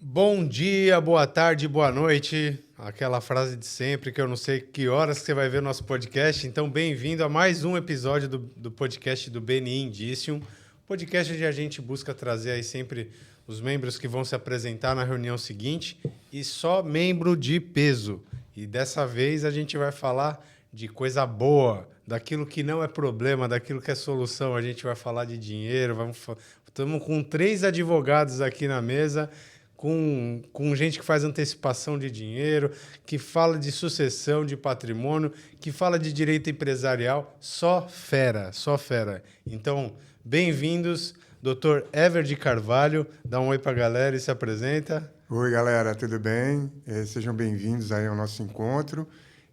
Bom dia, boa tarde, boa noite. Aquela frase de sempre que eu não sei que horas que você vai ver o nosso podcast. Então, bem-vindo a mais um episódio do podcast do BNI Indicium. Podcast onde a gente busca trazer aí sempre os membros que vão se apresentar na reunião seguinte e só membro de peso. E dessa vez a gente vai falar de coisa boa, daquilo que não é problema, daquilo que é solução. A gente vai falar de dinheiro. Estamos com 3 advogados aqui na mesa, com gente que faz antecipação de dinheiro, que fala de sucessão de patrimônio, que fala de direito empresarial, só fera, só fera. Então, bem-vindos, Dr. Ever de Carvalho, dá um oi para a galera e se apresenta. Oi, galera, tudo bem? Sejam bem-vindos aí ao nosso encontro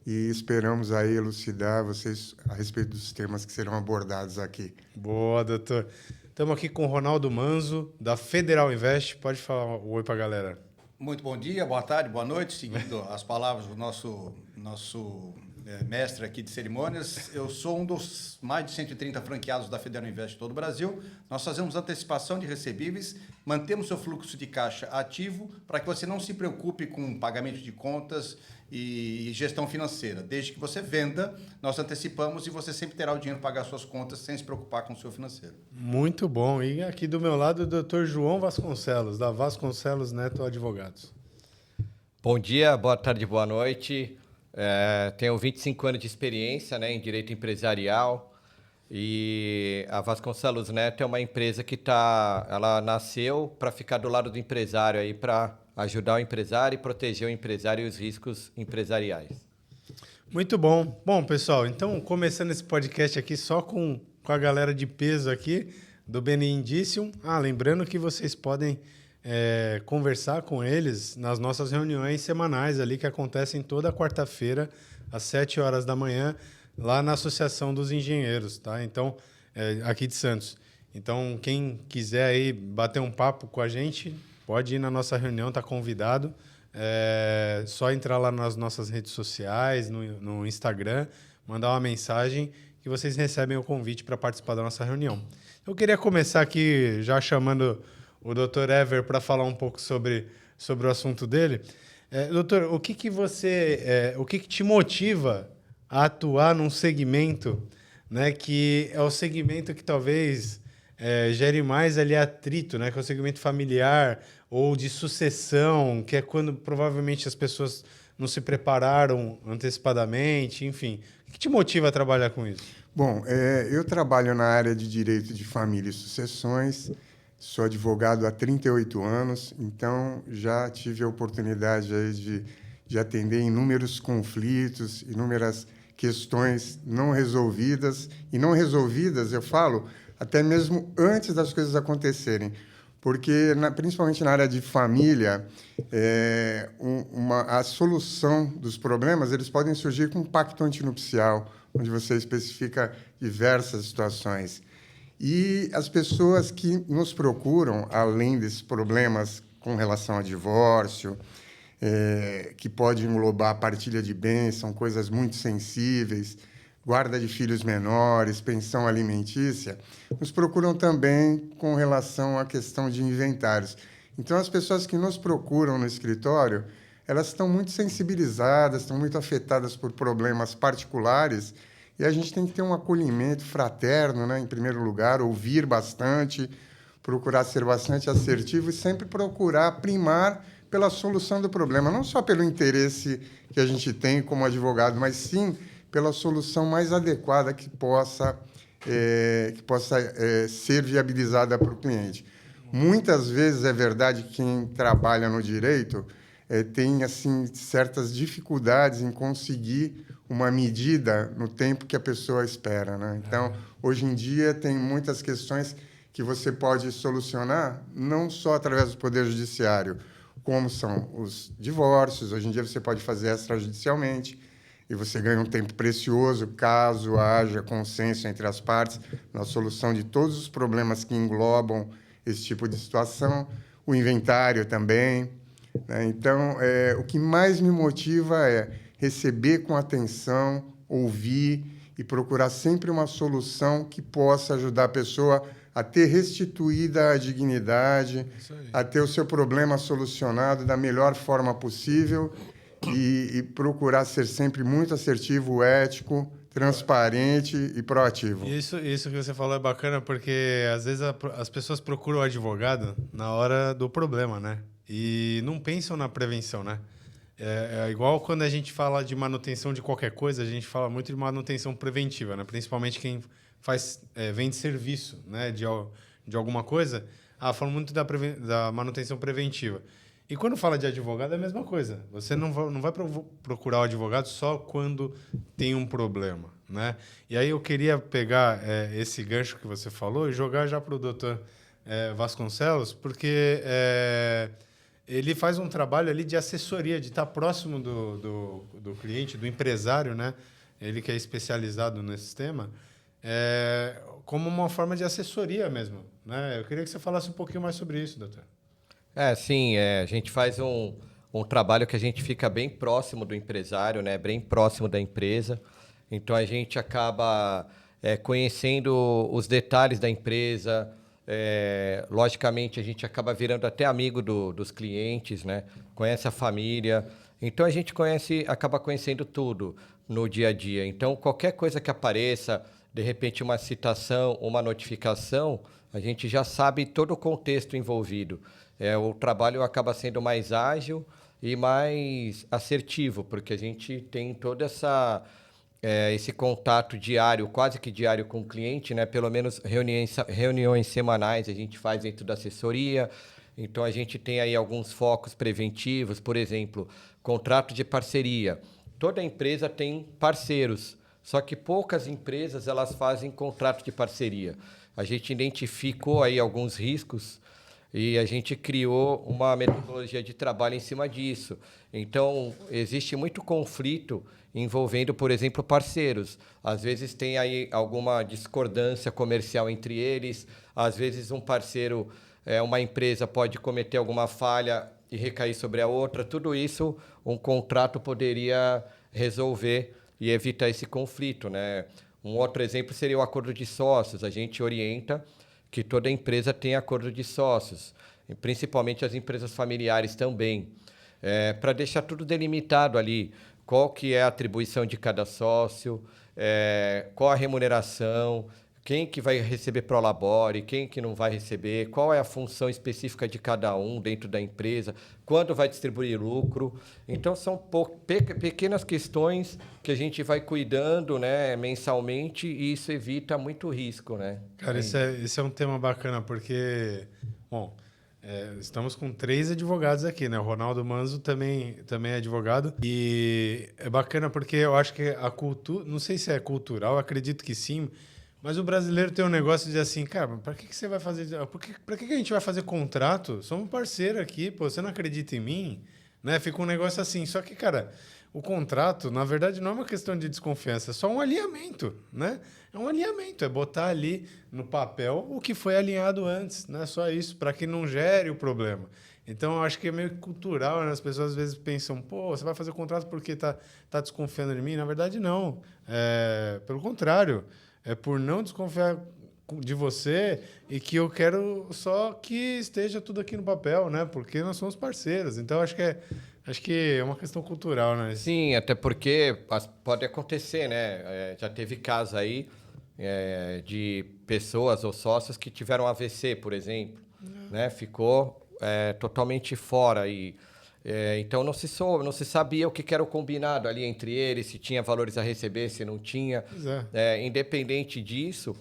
e esperamos aí elucidar vocês a respeito dos temas que serão abordados aqui. Boa, doutor. Estamos aqui com o Ronaldo Manzo, da Federal Invest. Pode falar um oi para a galera. Muito bom dia, boa tarde, boa noite. Seguindo as palavras do nosso mestre aqui de cerimônias, eu sou um dos mais de 130 franqueados da Federal Invest em todo o Brasil. Nós fazemos antecipação de recebíveis, mantemos seu fluxo de caixa ativo para que você não se preocupe com pagamento de contas e gestão financeira. Desde que você venda, nós antecipamos e você sempre terá o dinheiro para pagar suas contas sem se preocupar com o seu financeiro. Muito bom. E aqui do meu lado, o doutor João Vasconcelos, da Vasconcelos Neto Advogados. Bom dia, boa tarde, boa noite. Tenho 25 anos de experiência, em direito empresarial e a Vasconcelos Neto é uma empresa que ela nasceu para ficar do lado do empresário, aí para ajudar o empresário e proteger o empresário e os riscos empresariais. Muito bom. Bom, pessoal, então começando esse podcast aqui só com a galera de peso aqui do BNI Indicium. Lembrando que vocês podem conversar com eles nas nossas reuniões semanais ali que acontecem toda quarta-feira às 7 horas da manhã lá na Associação dos Engenheiros, tá? Então, aqui de Santos. Então, quem quiser aí bater um papo com a gente, pode ir na nossa reunião, tá convidado. Só entrar lá nas nossas redes sociais, no Instagram, mandar uma mensagem que vocês recebem o convite para participar da nossa reunião. Eu queria começar aqui já chamando o Dr. Ever para falar um pouco sobre o assunto dele. Doutor, o que te motiva a atuar num segmento, né, que é o segmento que talvez gere mais ali atrito, né, que é o segmento familiar ou de sucessão, que é quando provavelmente as pessoas não se prepararam antecipadamente, enfim. O que te motiva a trabalhar com isso? Bom, eu trabalho na área de direito de família e sucessões, sou advogado há 38 anos, então já tive a oportunidade aí de atender inúmeros conflitos, inúmeras questões não resolvidas. E não resolvidas, eu falo, até mesmo antes das coisas acontecerem. Porque, principalmente na área de família, a solução dos problemas eles podem surgir com um pacto antinupcial, onde você especifica diversas situações. E as pessoas que nos procuram, além desses problemas com relação a divórcio, que pode englobar a partilha de bens, são coisas muito sensíveis, guarda de filhos menores, pensão alimentícia, nos procuram também com relação à questão de inventários. Então, as pessoas que nos procuram no escritório, elas estão muito sensibilizadas, estão muito afetadas por problemas particulares, e a gente tem que ter um acolhimento fraterno, em primeiro lugar, ouvir bastante, procurar ser bastante assertivo e sempre procurar primar pela solução do problema, não só pelo interesse que a gente tem como advogado, mas sim pela solução mais adequada que possa ser viabilizada para o cliente. Muitas vezes é verdade que quem trabalha no direito tem assim certas dificuldades em conseguir uma medida no tempo que a pessoa espera, né? Então, hoje em dia tem muitas questões que você pode solucionar não só através do Poder Judiciário, como são os divórcios. Hoje em dia você pode fazer extrajudicialmente e você ganha um tempo precioso caso haja consenso entre as partes na solução de todos os problemas que englobam esse tipo de situação. O inventário também, né? Então, o que mais me motiva é receber com atenção, ouvir e procurar sempre uma solução que possa ajudar a pessoa a ter restituída a dignidade, a ter o seu problema solucionado da melhor forma possível e procurar ser sempre muito assertivo, ético, transparente e proativo. Isso que você falou é bacana porque às vezes as pessoas procuram o advogado na hora do problema, né? E não pensam na prevenção, né? É igual quando a gente fala de manutenção de qualquer coisa, a gente fala muito de manutenção preventiva, né? Principalmente quem vende serviço, né? De alguma coisa. Fala muito da manutenção preventiva. E quando fala de advogado, é a mesma coisa. Você não vai procurar o advogado só quando tem um problema, né? E aí eu queria pegar esse gancho que você falou e jogar já para o doutor Vasconcelos, porque ele faz um trabalho ali de assessoria, de estar próximo do cliente, do empresário, né? Ele que é especializado nesse tema, como uma forma de assessoria mesmo, né? Eu queria que você falasse um pouquinho mais sobre isso, doutor. Sim, a gente faz um trabalho que a gente fica bem próximo do empresário, né? Bem próximo da empresa. Então, a gente acaba conhecendo os detalhes da empresa. Logicamente, a gente acaba virando até amigo dos clientes, né? Conhece a família. Então, a gente acaba conhecendo tudo no dia a dia. Então, qualquer coisa que apareça, de repente uma citação, uma notificação, a gente já sabe todo o contexto envolvido. O trabalho acaba sendo mais ágil e mais assertivo, porque a gente tem todo esse contato diário, quase que diário com o cliente, né? Pelo menos reuniões semanais a gente faz dentro da assessoria. Então, a gente tem aí alguns focos preventivos, por exemplo, contrato de parceria. Toda empresa tem parceiros, só que poucas empresas elas fazem contrato de parceria. A gente identificou aí alguns riscos e a gente criou uma metodologia de trabalho em cima disso. Então, existe muito conflito envolvendo, por exemplo, parceiros. Às vezes tem aí alguma discordância comercial entre eles, às vezes um parceiro, uma empresa pode cometer alguma falha e recair sobre a outra. Tudo isso um contrato poderia resolver e evitar esse conflito, né? Um outro exemplo seria o acordo de sócios. A gente orienta que toda empresa tem acordo de sócios, principalmente as empresas familiares também, para deixar tudo delimitado ali, qual que é a atribuição de cada sócio, qual a remuneração, quem que vai receber prolabore, quem que não vai receber, qual é a função específica de cada um dentro da empresa, quando vai distribuir lucro. Então, são pequenas questões que a gente vai cuidando, né, mensalmente, e isso evita muito risco, né? Cara, esse é um tema bacana, porque, bom, estamos com 3 advogados aqui, né? O Ronaldo Manzo também é advogado. E é bacana porque eu acho que a cultura, não sei se é cultural, acredito que sim, mas o brasileiro tem um negócio de dizer assim, cara, para que você vai fazer... Para que a gente vai fazer contrato? Somos parceiro aqui, pô, você não acredita em mim? Né? Fica um negócio assim. Só que, cara, o contrato, na verdade, não é uma questão de desconfiança, é só um alinhamento, né? É um alinhamento, é botar ali no papel o que foi alinhado antes, né? Só isso, para que não gere o problema. Então, eu acho que é meio cultural, né? As pessoas às vezes pensam, pô, você vai fazer contrato porque tá desconfiando de mim? Na verdade, não. Pelo contrário, é por não desconfiar de você e que eu quero só que esteja tudo aqui no papel, né? Porque nós somos parceiros. Então, acho que é uma questão cultural, né? Sim, até porque pode acontecer, né? Já teve casos aí de pessoas ou sócios que tiveram AVC, por exemplo, né? Ficou totalmente fora e então não se sabia o que era o combinado ali entre eles, se tinha valores a receber, se não tinha. Independente disso,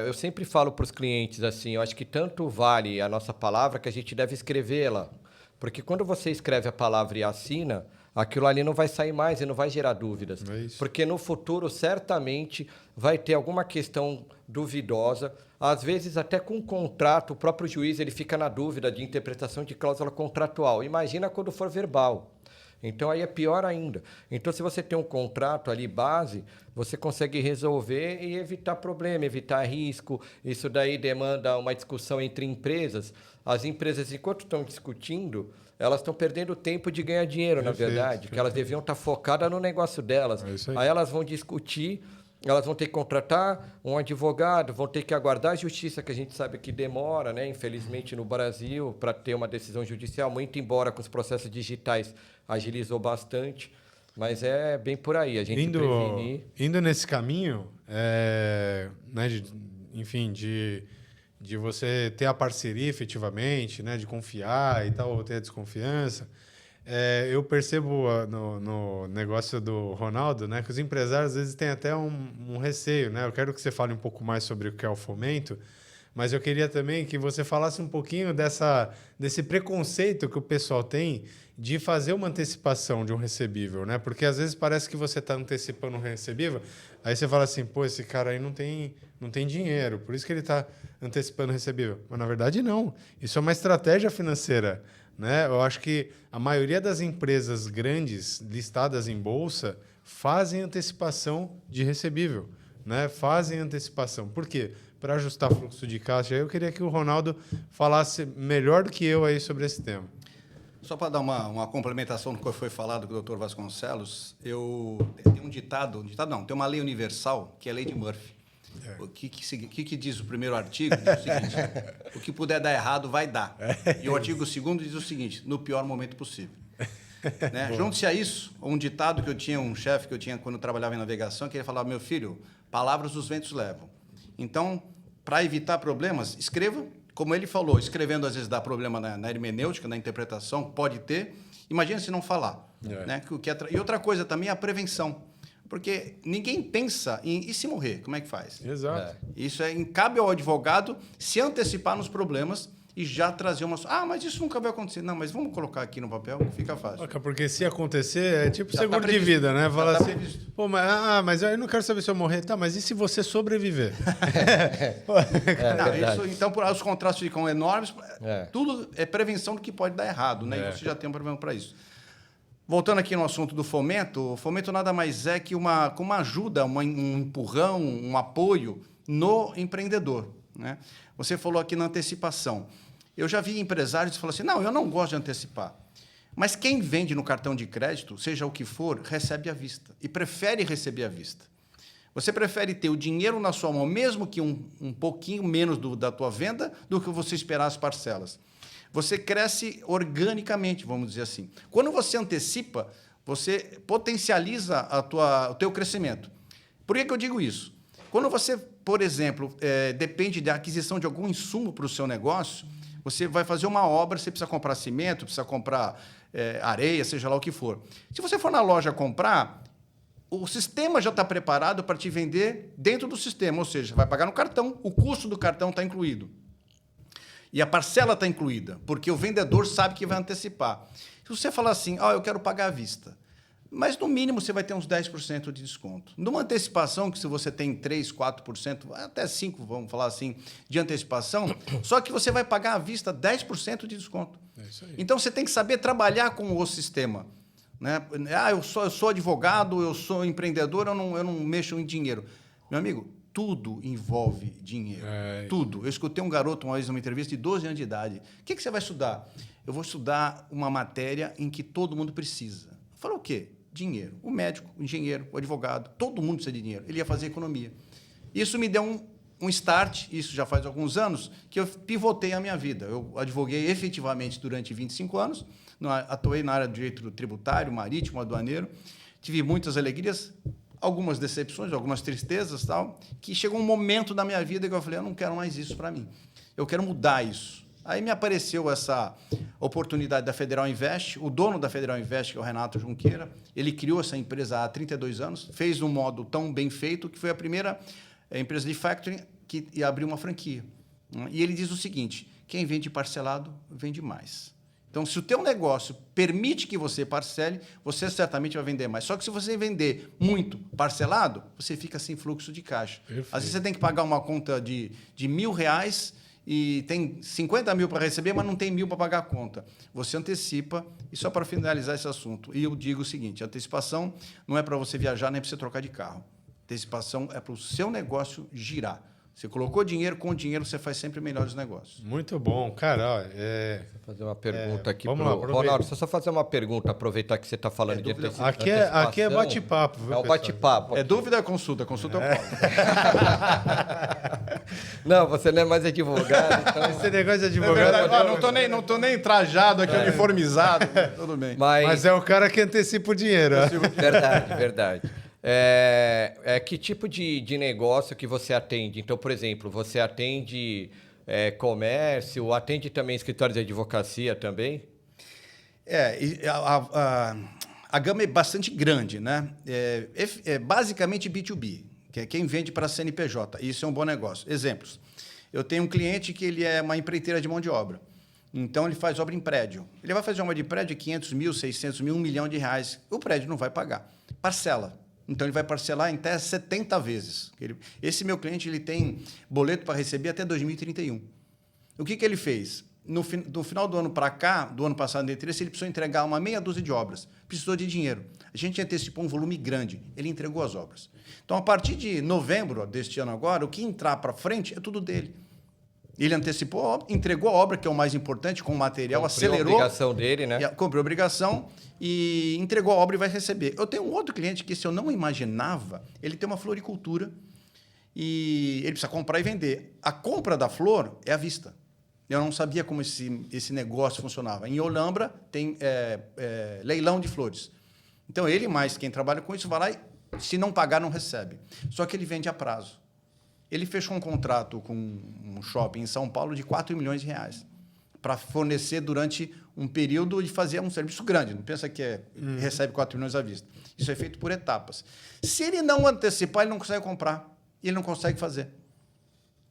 eu sempre falo para os clientes assim, eu acho que tanto vale a nossa palavra que a gente deve escrevê-la. Porque quando você escreve a palavra e assina, aquilo ali não vai sair mais e não vai gerar dúvidas. Porque no futuro, certamente, vai ter alguma questão duvidosa. Às vezes, até com um contrato, o próprio juiz ele fica na dúvida de interpretação de cláusula contratual. Imagina quando for verbal. Então, aí é pior ainda. Então, se você tem um contrato ali base, você consegue resolver e evitar problema, evitar risco. Isso daí demanda uma discussão entre empresas. As empresas, enquanto estão discutindo, elas estão perdendo tempo de ganhar dinheiro, na verdade, que elas deviam estar focadas no negócio delas. Aí elas vão discutir elas vão ter que contratar um advogado, vão ter que aguardar a justiça, que a gente sabe que demora, né? Infelizmente, no Brasil, para ter uma decisão judicial, muito embora com os processos digitais agilizou bastante, mas é bem por aí, a gente prevenir. Indo nesse caminho, né, enfim, de você ter a parceria efetivamente, né, de confiar e tal, ou ter a desconfiança. Eu percebo no negócio do Ronaldo, né, que os empresários às vezes têm até um receio, né? Eu quero que você fale um pouco mais sobre o que é o fomento, mas eu queria também que você falasse um pouquinho desse preconceito que o pessoal tem de fazer uma antecipação de um recebível, né? Porque às vezes parece que você está antecipando um recebível, aí você fala assim, pô, esse cara aí não tem dinheiro, por isso que ele está antecipando o recebível. Mas na verdade não, isso é uma estratégia financeira, né? Eu acho que a maioria das empresas grandes listadas em bolsa fazem antecipação de recebível, né? Fazem antecipação. Por quê? Para ajustar fluxo de caixa. Eu queria que o Ronaldo falasse melhor do que eu aí sobre esse tema. Só para dar uma complementação do que foi falado com o Dr. Vasconcelos, eu tenho um ditado não, tem uma lei universal, que é a lei de Murphy. O que diz o primeiro artigo? Diz o seguinte, o que puder dar errado, vai dar. E o artigo 2º diz o seguinte, no pior momento possível. Né? Junte-se a isso, um ditado que eu tinha, um chefe que eu tinha quando eu trabalhava em navegação, que ele falava, meu filho, palavras os ventos levam. Então, para evitar problemas, escreva, como ele falou, escrevendo às vezes dá problema na hermenêutica, na interpretação, pode ter. Imagina se não falar. Né? E outra coisa também é a prevenção. Porque ninguém pensa e se morrer, como é que faz? Exato. Isso cabe ao advogado se antecipar nos problemas e já trazer uma... mas isso nunca vai acontecer. Não, mas vamos colocar aqui no papel que fica fácil. Porque se acontecer, é tipo Já seguro tá de vida, né? Fala assim, previsto. pô, mas eu não quero saber se eu morrer. Tá, mas e se você sobreviver? Então, os contrastes ficam enormes. Tudo é prevenção do que pode dar errado, né? E você já tem um problema para isso. Voltando aqui no assunto do fomento, o fomento nada mais é que uma ajuda, um empurrão, um apoio no empreendedor. Né? Você falou aqui na antecipação. Eu já vi empresários que falam assim, não, eu não gosto de antecipar. Mas quem vende no cartão de crédito, seja o que for, recebe à vista. E prefere receber à vista. Você prefere ter o dinheiro na sua mão, mesmo que um pouquinho menos da tua venda, do que você esperar as parcelas. Você cresce organicamente, vamos dizer assim. Quando você antecipa, você potencializa o teu crescimento. Por que eu digo isso? Quando você, por exemplo, depende da aquisição de algum insumo para o seu negócio, você vai fazer uma obra, você precisa comprar cimento, precisa comprar areia, seja lá o que for. Se você for na loja comprar, o sistema já está preparado para te vender dentro do sistema, ou seja, vai pagar no cartão, o custo do cartão está incluído. E a parcela está incluída, porque o vendedor sabe que vai antecipar. Se você falar assim, eu quero pagar à vista, mas no mínimo você vai ter uns 10% de desconto. Numa antecipação, que se você tem 3%, 4%, até 5%, vamos falar assim, de antecipação, só que você vai pagar à vista 10% de desconto. É isso aí. Então você tem que saber trabalhar com o sistema. Né? Eu sou advogado, eu sou empreendedor, eu não mexo em dinheiro. Meu amigo, tudo envolve dinheiro. Tudo. Eu escutei um garoto uma vez numa entrevista de 12 anos de idade. O que você vai estudar? Eu vou estudar uma matéria em que todo mundo precisa. Eu falei, o quê? Dinheiro. O médico, o engenheiro, o advogado, todo mundo precisa de dinheiro. Ele ia fazer economia. Isso me deu um start, isso já faz alguns anos, que eu pivotei a minha vida. Eu advoguei efetivamente durante 25 anos, atuei na área de direito tributário, marítimo, aduaneiro, tive muitas alegrias, algumas decepções, algumas tristezas, tal, que chegou um momento da minha vida que eu falei, eu não quero mais isso para mim. Eu quero mudar isso. Aí me apareceu essa oportunidade da Federal Invest, o dono da Federal Invest, que é o Renato Junqueira, ele criou essa empresa há 32 anos, fez um modo tão bem feito que foi a primeira empresa de factoring que abriu uma franquia. E ele diz o seguinte, quem vende parcelado, vende mais. Então, se o teu negócio permite que você parcele, você certamente vai vender mais. Só que se você vender muito parcelado, você fica sem fluxo de caixa. Perfeito. Às vezes você tem que pagar uma conta de R$1.000 e tem 50 mil para receber, mas não tem 1.000 para pagar a conta. Você antecipa, e só para finalizar esse assunto, e eu digo o seguinte, a antecipação não é para você viajar nem para você trocar de carro. A antecipação é para o seu negócio girar. Você colocou dinheiro, com o dinheiro você faz sempre melhores negócios. Muito bom. Cara, ó, Vou fazer uma pergunta aqui vamos pro lá, aproveita. Ronaldo. Só fazer uma pergunta, aproveitar que você está falando de dúvida. aqui é bate-papo, viu, É um pessoal? bate-papo. É dúvida, consulta. Consulta é o Paulo. Não, você não é mais advogado, então... Esse negócio de É advogado... verdade. Não tô nem trajado aqui, uniformizado. Tudo bem. Mas é o cara que antecipa o dinheiro. Verdade. Que tipo de negócio que você atende? Então, por exemplo, você atende comércio, atende também escritórios de advocacia também? A gama é bastante grande, né? É basicamente B2B, que é quem vende para a CNPJ. Isso é um bom negócio. Exemplos. Eu tenho um cliente que ele é uma empreiteira de mão de obra. Então, ele faz obra em prédio. Ele vai fazer uma obra de prédio de 500 mil, 600 mil, R$1 milhão. O prédio não vai pagar. Parcela. Então, ele vai parcelar em até 70 vezes. Esse meu cliente ele tem boleto para receber até 2031. O que ele fez? No final do ano para cá, do ano passado, ele precisou entregar uma meia dúzia de obras. Precisou de dinheiro. A gente antecipou um volume grande. Ele entregou as obras. Então, a partir de novembro deste ano agora, o que entrar para frente é tudo dele. Ele antecipou a obra, entregou a obra, que é o mais importante, com o material, acelerou. Cumpriu a obrigação dele, né? Cumpriu a obrigação e entregou a obra e vai receber. Eu tenho um outro cliente que, se eu não imaginava, ele tem uma floricultura e ele precisa comprar e vender. A compra da flor é à vista. Eu não sabia como esse negócio funcionava. Em Olambra, tem leilão de flores. Então, ele mais quem trabalha com isso vai lá e, se não pagar, não recebe. Só que ele vende a prazo. Ele fechou um contrato com um shopping em São Paulo de R$4 milhões para fornecer durante um período e fazer um serviço grande. Não pensa que recebe 4 milhões à vista. Isso é feito por etapas. Se ele não antecipar, ele não consegue comprar. Ele não consegue fazer.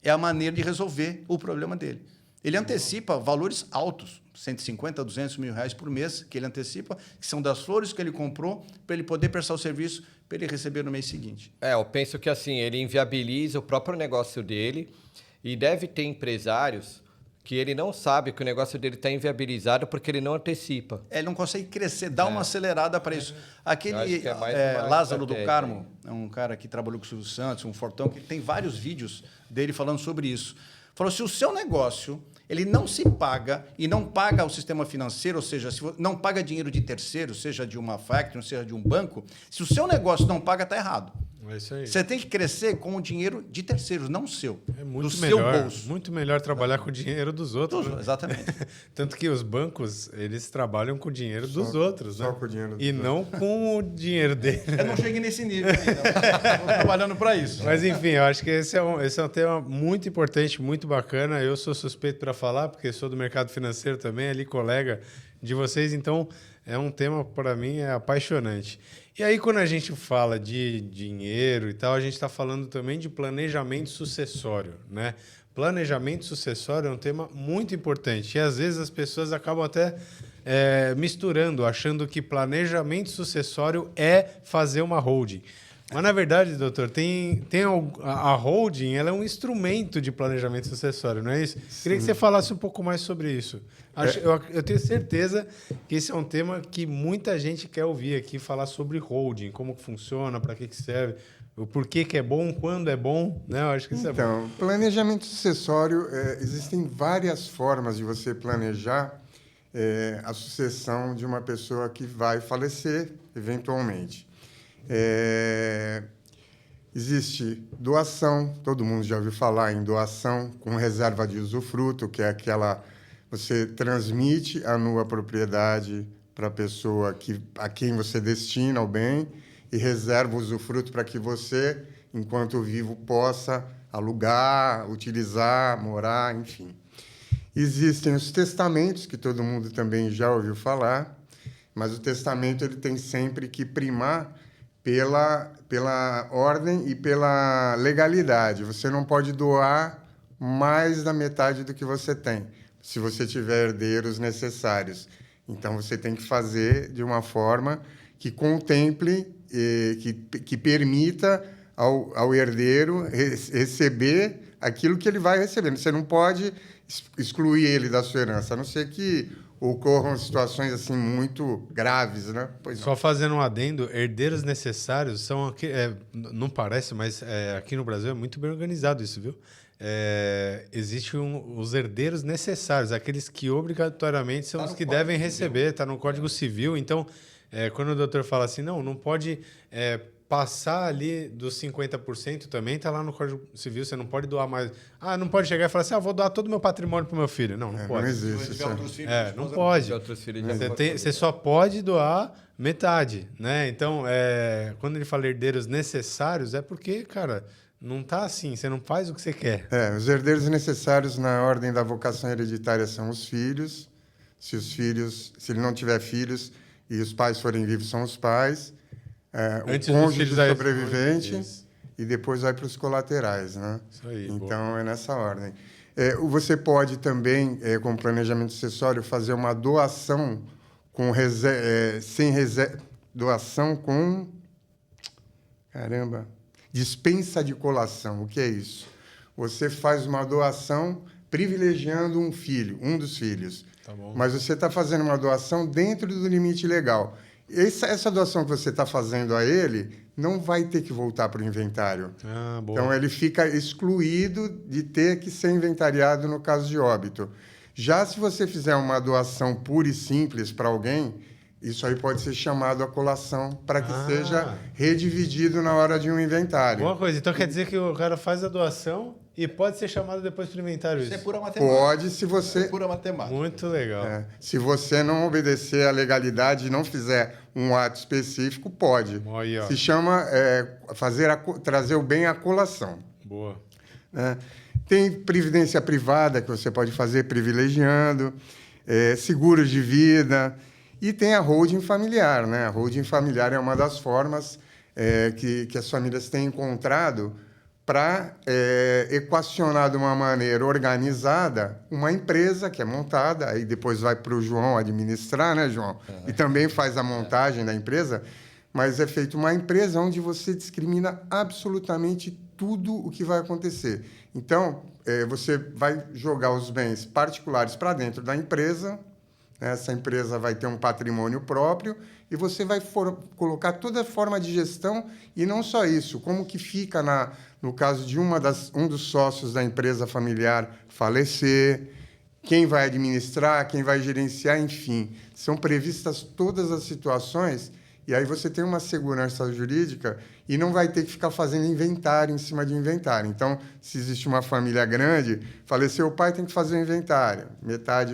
É a maneira de resolver o problema dele. Ele antecipa valores altos, 150, 200 mil reais por mês, que ele antecipa, que são das flores que ele comprou, para ele poder prestar o serviço, para ele receber no mês seguinte. Eu penso que assim, ele inviabiliza o próprio negócio dele e deve ter empresários que ele não sabe que o negócio dele está inviabilizado porque ele não antecipa. Ele não consegue crescer, dá uma acelerada para isso. Aquele mais Lázaro do Carmo, é um cara que trabalhou com o Silvio Santos, um fortão, que tem vários vídeos dele falando sobre isso. Falou, se o seu negócio ele não se paga e não paga o sistema financeiro, ou seja, se não paga dinheiro de terceiro, seja de uma factory, seja de um banco, se o seu negócio não paga, está errado. É isso aí. Você tem que crescer com o dinheiro de terceiros, não o seu. É muito do melhor, seu bolso. muito melhor trabalhar com o dinheiro dos outros. Né? Exatamente. Tanto que os bancos, eles trabalham com o dinheiro dos outros, né? Só com o dinheiro dos e não com o dinheiro dele. Eu não cheguei nesse nível ainda. Estou trabalhando para isso. Mas, enfim, eu acho que esse é um tema muito importante, muito bacana. Eu sou suspeito para falar, porque sou do mercado financeiro também, ali colega de vocês. Então, é um tema, para mim, apaixonante. E aí, quando a gente fala de dinheiro e tal, a gente está falando também de planejamento sucessório, né? Planejamento sucessório é um tema muito importante. E, às vezes, as pessoas acabam até misturando, achando que planejamento sucessório é fazer uma holding. Mas, na verdade, doutor, a holding ela é um instrumento de planejamento sucessório, não é isso? Sim. Queria que você falasse um pouco mais sobre isso. Eu tenho certeza que esse é um tema que muita gente quer ouvir aqui, falar sobre holding, como funciona, para que serve, o porquê que é bom, quando é bom, né? Eu acho que isso é bom. Então, planejamento sucessório, existem várias formas de você planejar a sucessão de uma pessoa que vai falecer, eventualmente. Existe doação, todo mundo já ouviu falar em doação com reserva de usufruto, que é aquela você transmite a nua propriedade para a pessoa a quem você destina o bem e reserva o usufruto para que você, enquanto vivo, possa alugar, utilizar, morar, enfim. Existem os testamentos, que todo mundo também já ouviu falar, mas o testamento ele tem sempre que primar pela ordem e pela legalidade. Você não pode doar mais da metade do que você tem, se você tiver herdeiros necessários. Então, você tem que fazer de uma forma que contemple, que permita ao herdeiro receber aquilo que ele vai recebendo. Você não pode excluir ele da sua herança, a não ser que ocorram situações assim muito graves, né? Pois Só fazendo um adendo, herdeiros necessários são aqui, não parece, mas aqui no Brasil é muito bem organizado isso, viu? Existem os herdeiros necessários, aqueles que obrigatoriamente são Tá os no que Código devem Civil. receber, está no Código Civil. Então, quando o doutor fala assim, não pode passar ali dos 50%, também está lá no Código Civil, você não pode doar mais. Não pode chegar e falar assim, vou doar todo o meu patrimônio para o meu filho. Não não pode. Se existe. tiver Isso outros filhos, Não esposa, pode. De outros filhos já Você, pode você só pode doar metade, né? Então, quando ele fala herdeiros necessários, é porque, cara, não tá assim, você não faz o que você quer. Os herdeiros necessários na ordem da vocação hereditária são os filhos. Se ele não tiver filhos e os pais forem vivos, são os pais. Antes O dos cônjuge filhos, sobrevivente isso. e depois vai para os colaterais, né? Isso aí, Então, é nessa ordem. Você pode também, com planejamento sucessório, fazer uma doação com sem reserva... Doação com... Caramba! Dispensa de colação. O que é isso? Você faz uma doação privilegiando um dos filhos. Tá bom. Mas você está fazendo uma doação dentro do limite legal. Essa doação que você está fazendo a ele não vai ter que voltar para o inventário. Boa. Então, ele fica excluído de ter que ser inventariado no caso de óbito. Já se você fizer uma doação pura e simples para alguém, isso aí pode ser chamado a colação para que seja redividido na hora de um inventário. Boa coisa. Então quer dizer que o cara faz a doação e pode ser chamado depois para o inventário Isso isso? é pura matemática. Pode, se você... É pura matemática. Muito legal. Se você não obedecer à legalidade e não fizer um ato específico, pode. Aí, ó. Se chama trazer o bem à colação. Boa. Né? Tem previdência privada que você pode fazer privilegiando, seguros de vida, e tem a holding familiar. Né? A holding familiar é uma das formas que as famílias têm encontrado para equacionar de uma maneira organizada uma empresa que é montada, aí depois vai para o João administrar, né, João? E também faz a montagem da empresa, mas é feita uma empresa onde você discrimina absolutamente tudo o que vai acontecer. Então, você vai jogar os bens particulares para dentro da empresa, essa empresa vai ter um patrimônio próprio e você vai colocar toda a forma de gestão, e não só isso, como que fica no caso de um dos sócios da empresa familiar falecer, quem vai administrar, quem vai gerenciar, enfim. São previstas todas as situações, e aí você tem uma segurança jurídica e não vai ter que ficar fazendo inventário em cima de inventário. Então, se existe uma família grande, faleceu o pai, tem que fazer o inventário. Metade,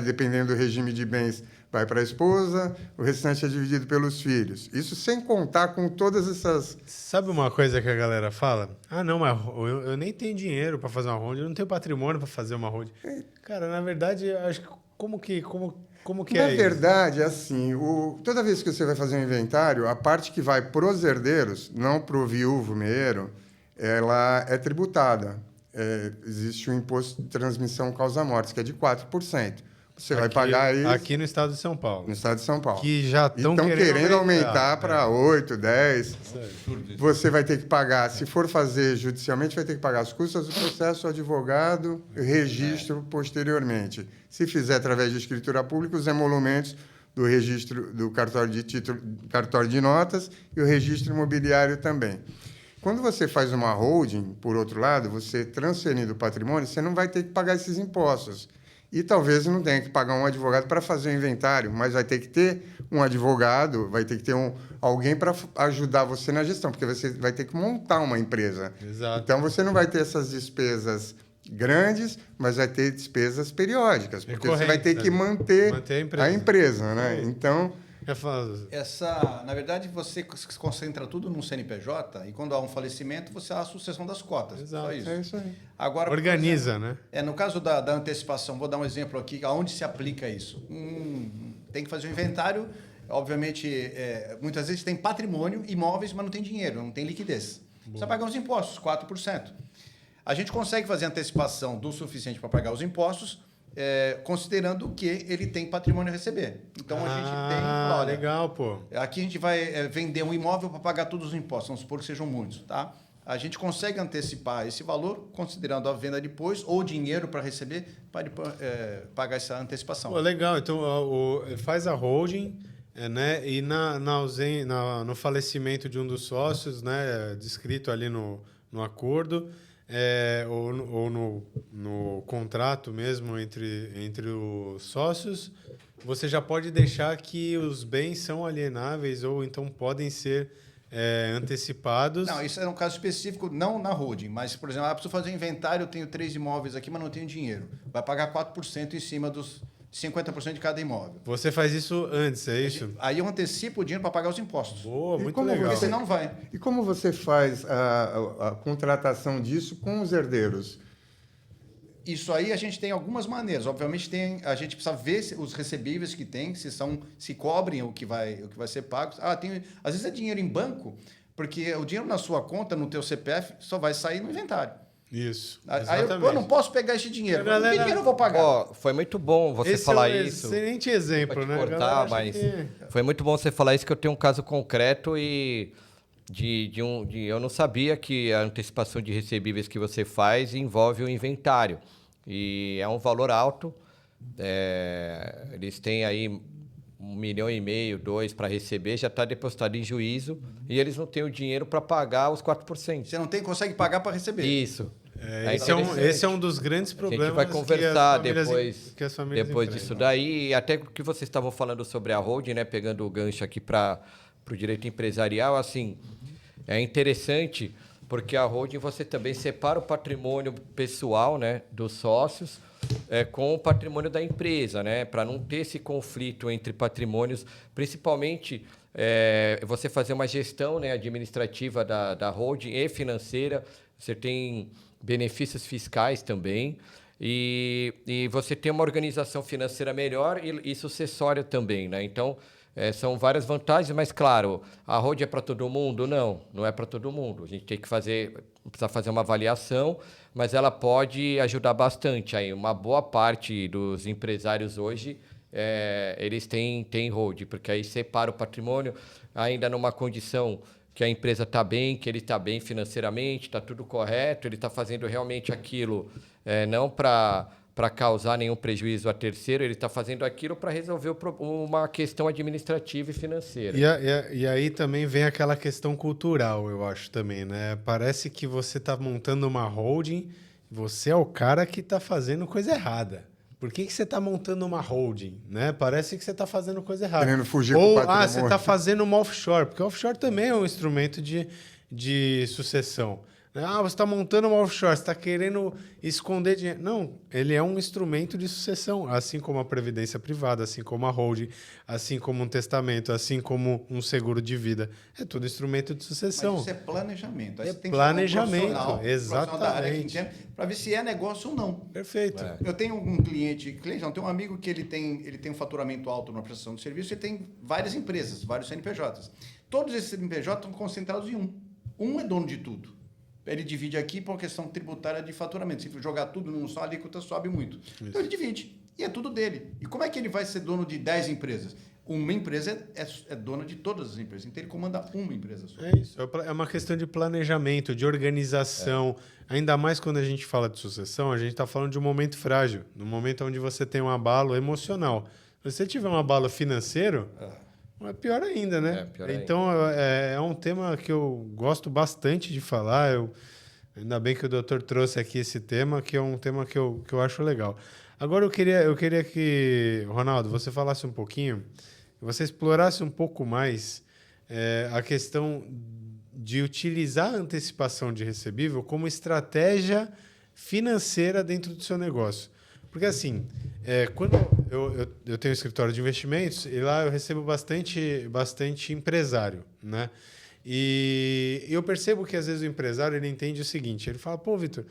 dependendo do regime de bens, vai para a esposa, o restante é dividido pelos filhos. Isso sem contar com todas essas... Sabe uma coisa que a galera fala? Não, mas eu nem tenho dinheiro para fazer uma holding, eu não tenho patrimônio para fazer uma holding. Cara, na verdade, acho que como que Na verdade, assim, toda vez que você vai fazer um inventário, a parte que vai para os herdeiros, não para o viúvo meiro, ela é tributada. Existe um imposto de transmissão causa-mortes, que é de 4%. Você vai pagar isso... Aqui no estado de São Paulo. No estado de São Paulo. Que já estão querendo aumentar para 8, 10. Absurdo isso. Você vai ter que pagar, se for fazer judicialmente, vai ter que pagar as custas do processo, o advogado, registro posteriormente. Se fizer através de escritura pública, os emolumentos do registro do cartório de título, cartório de notas e o registro imobiliário também. Quando você faz uma holding, por outro lado, você transferindo o patrimônio, você não vai ter que pagar esses impostos. E talvez não tenha que pagar um advogado para fazer o inventário, mas vai ter que ter um advogado, vai ter que ter alguém para ajudar você na gestão, porque você vai ter que montar uma empresa. Exato. Então, você não vai ter essas despesas grandes, mas vai ter despesas periódicas, porque você vai ter que manter a empresa, né? Então... Na verdade, você se concentra tudo num CNPJ e quando há um falecimento, você há a sucessão das cotas. Exato. Só isso. É isso aí. Agora, organiza, né? No caso da antecipação, vou dar um exemplo aqui, aonde se aplica isso. Tem que fazer um inventário, obviamente, muitas vezes tem patrimônio, imóveis, mas não tem dinheiro, não tem liquidez. Precisa pagar os impostos, 4%. A gente consegue fazer antecipação do suficiente para pagar os impostos, considerando que ele tem patrimônio a receber. Então, a gente tem... Olha, legal, pô. Aqui a gente vai vender um imóvel para pagar todos os impostos, vamos supor que sejam muitos, tá? a gente consegue antecipar esse valor, considerando a venda depois, ou dinheiro para receber, para pagar essa antecipação. Pô, legal. Então, faz a holding, né? E no falecimento de um dos sócios, né? Descrito ali no acordo, ou no contrato mesmo entre os sócios, você já pode deixar que os bens são alienáveis ou então podem ser antecipados. Não, isso é um caso específico, não na holding, mas, por exemplo, preciso fazer um inventário, eu tenho 3 imóveis aqui, mas não tenho dinheiro. Vai pagar 4% em cima dos 50% de cada imóvel. Você faz isso antes, é isso? Aí eu antecipo o dinheiro para pagar os impostos. Boa, muito como legal. Porque senão vai. E como você faz a contratação disso com os herdeiros? Isso aí a gente tem algumas maneiras. Obviamente a gente precisa ver os recebíveis que tem, se cobrem o que vai ser pago. Às vezes é dinheiro em banco, porque o dinheiro na sua conta, no teu CPF, só vai sair no inventário. Isso. Aí eu não posso pegar esse dinheiro. Que dinheiro eu vou pagar? Ó, foi muito bom você falar isso. Excelente exemplo, né? Cortar, mas foi muito bom você falar isso, que eu tenho um caso concreto e eu não sabia que a antecipação de recebíveis que você faz envolve o inventário. E é um valor alto. Eles têm aí 1,5 milhão, 2 para receber, já está depositado em juízo e eles não têm o dinheiro para pagar os 4%. Você não consegue pagar para receber. Isso. Esse é um dos grandes problemas. A gente vai conversar depois depois disso daí. E até o que vocês estavam falando sobre a holding, né, pegando o gancho aqui para o direito empresarial, assim, é interessante porque a holding você também separa o patrimônio pessoal, né, dos sócios com o patrimônio da empresa, né, para não ter esse conflito entre patrimônios, principalmente você fazer uma gestão, né, administrativa da holding e financeira. Você tem benefícios fiscais também e você tem uma organização financeira melhor e sucessória também, né? Então, são várias vantagens, mas, claro, a holding é para todo mundo? Não é para todo mundo. A gente tem que precisa fazer uma avaliação, mas ela pode ajudar bastante. Aí, uma boa parte dos empresários hoje, eles têm holding, porque aí separa o patrimônio ainda numa condição que a empresa está bem, que ele está bem financeiramente, está tudo correto, ele está fazendo realmente aquilo não para causar nenhum prejuízo a terceiro, ele está fazendo aquilo para resolver uma questão administrativa e financeira. E aí também vem aquela questão cultural, eu acho também, né? Parece que você está montando uma holding, você é o cara que está fazendo coisa errada. Por que você está montando uma holding? Né? Parece que você está fazendo coisa errada. Querendo fugir com o patrimônio. Você está fazendo uma offshore, porque offshore também é um instrumento de sucessão. Você está montando uma offshore, você está querendo esconder dinheiro. Não, ele é um instrumento de sucessão, assim como a previdência privada, assim como a holding, assim como um testamento, assim como um seguro de vida. É tudo instrumento de sucessão. Mas isso é planejamento. Aí você tem que planejamento, exatamente. Para ver se é negócio ou não. Perfeito. Eu tenho um cliente, não, tenho um amigo que ele tem um faturamento alto na prestação de serviço e tem várias empresas, vários CNPJs. Todos esses CNPJs estão concentrados em um. Um é dono de tudo. Ele divide aqui por questão tributária de faturamento. Se jogar tudo num só, a alíquota sobe muito. Isso. Então ele divide. E é tudo dele. E como é que ele vai ser dono de 10 empresas? Uma empresa é dona de todas as empresas. Então ele comanda uma empresa só. É isso. É uma questão de planejamento, de organização. Ainda mais quando a gente fala de sucessão, a gente está falando de um momento frágil. No momento onde você tem um abalo emocional. Se você tiver um abalo financeiro... É pior ainda, né? Então, é um tema que eu gosto bastante de falar. Ainda bem que o doutor trouxe aqui esse tema, que é um tema que eu acho legal. Agora, eu queria que, Ronaldo, você falasse um pouquinho, você explorasse um pouco mais a questão de utilizar a antecipação de recebível como estratégia financeira dentro do seu negócio. Porque, assim, quando eu tenho um escritório de investimentos e lá eu recebo bastante empresário, né? E eu percebo que, às vezes, o empresário ele entende o seguinte, ele fala, pô, Vitor,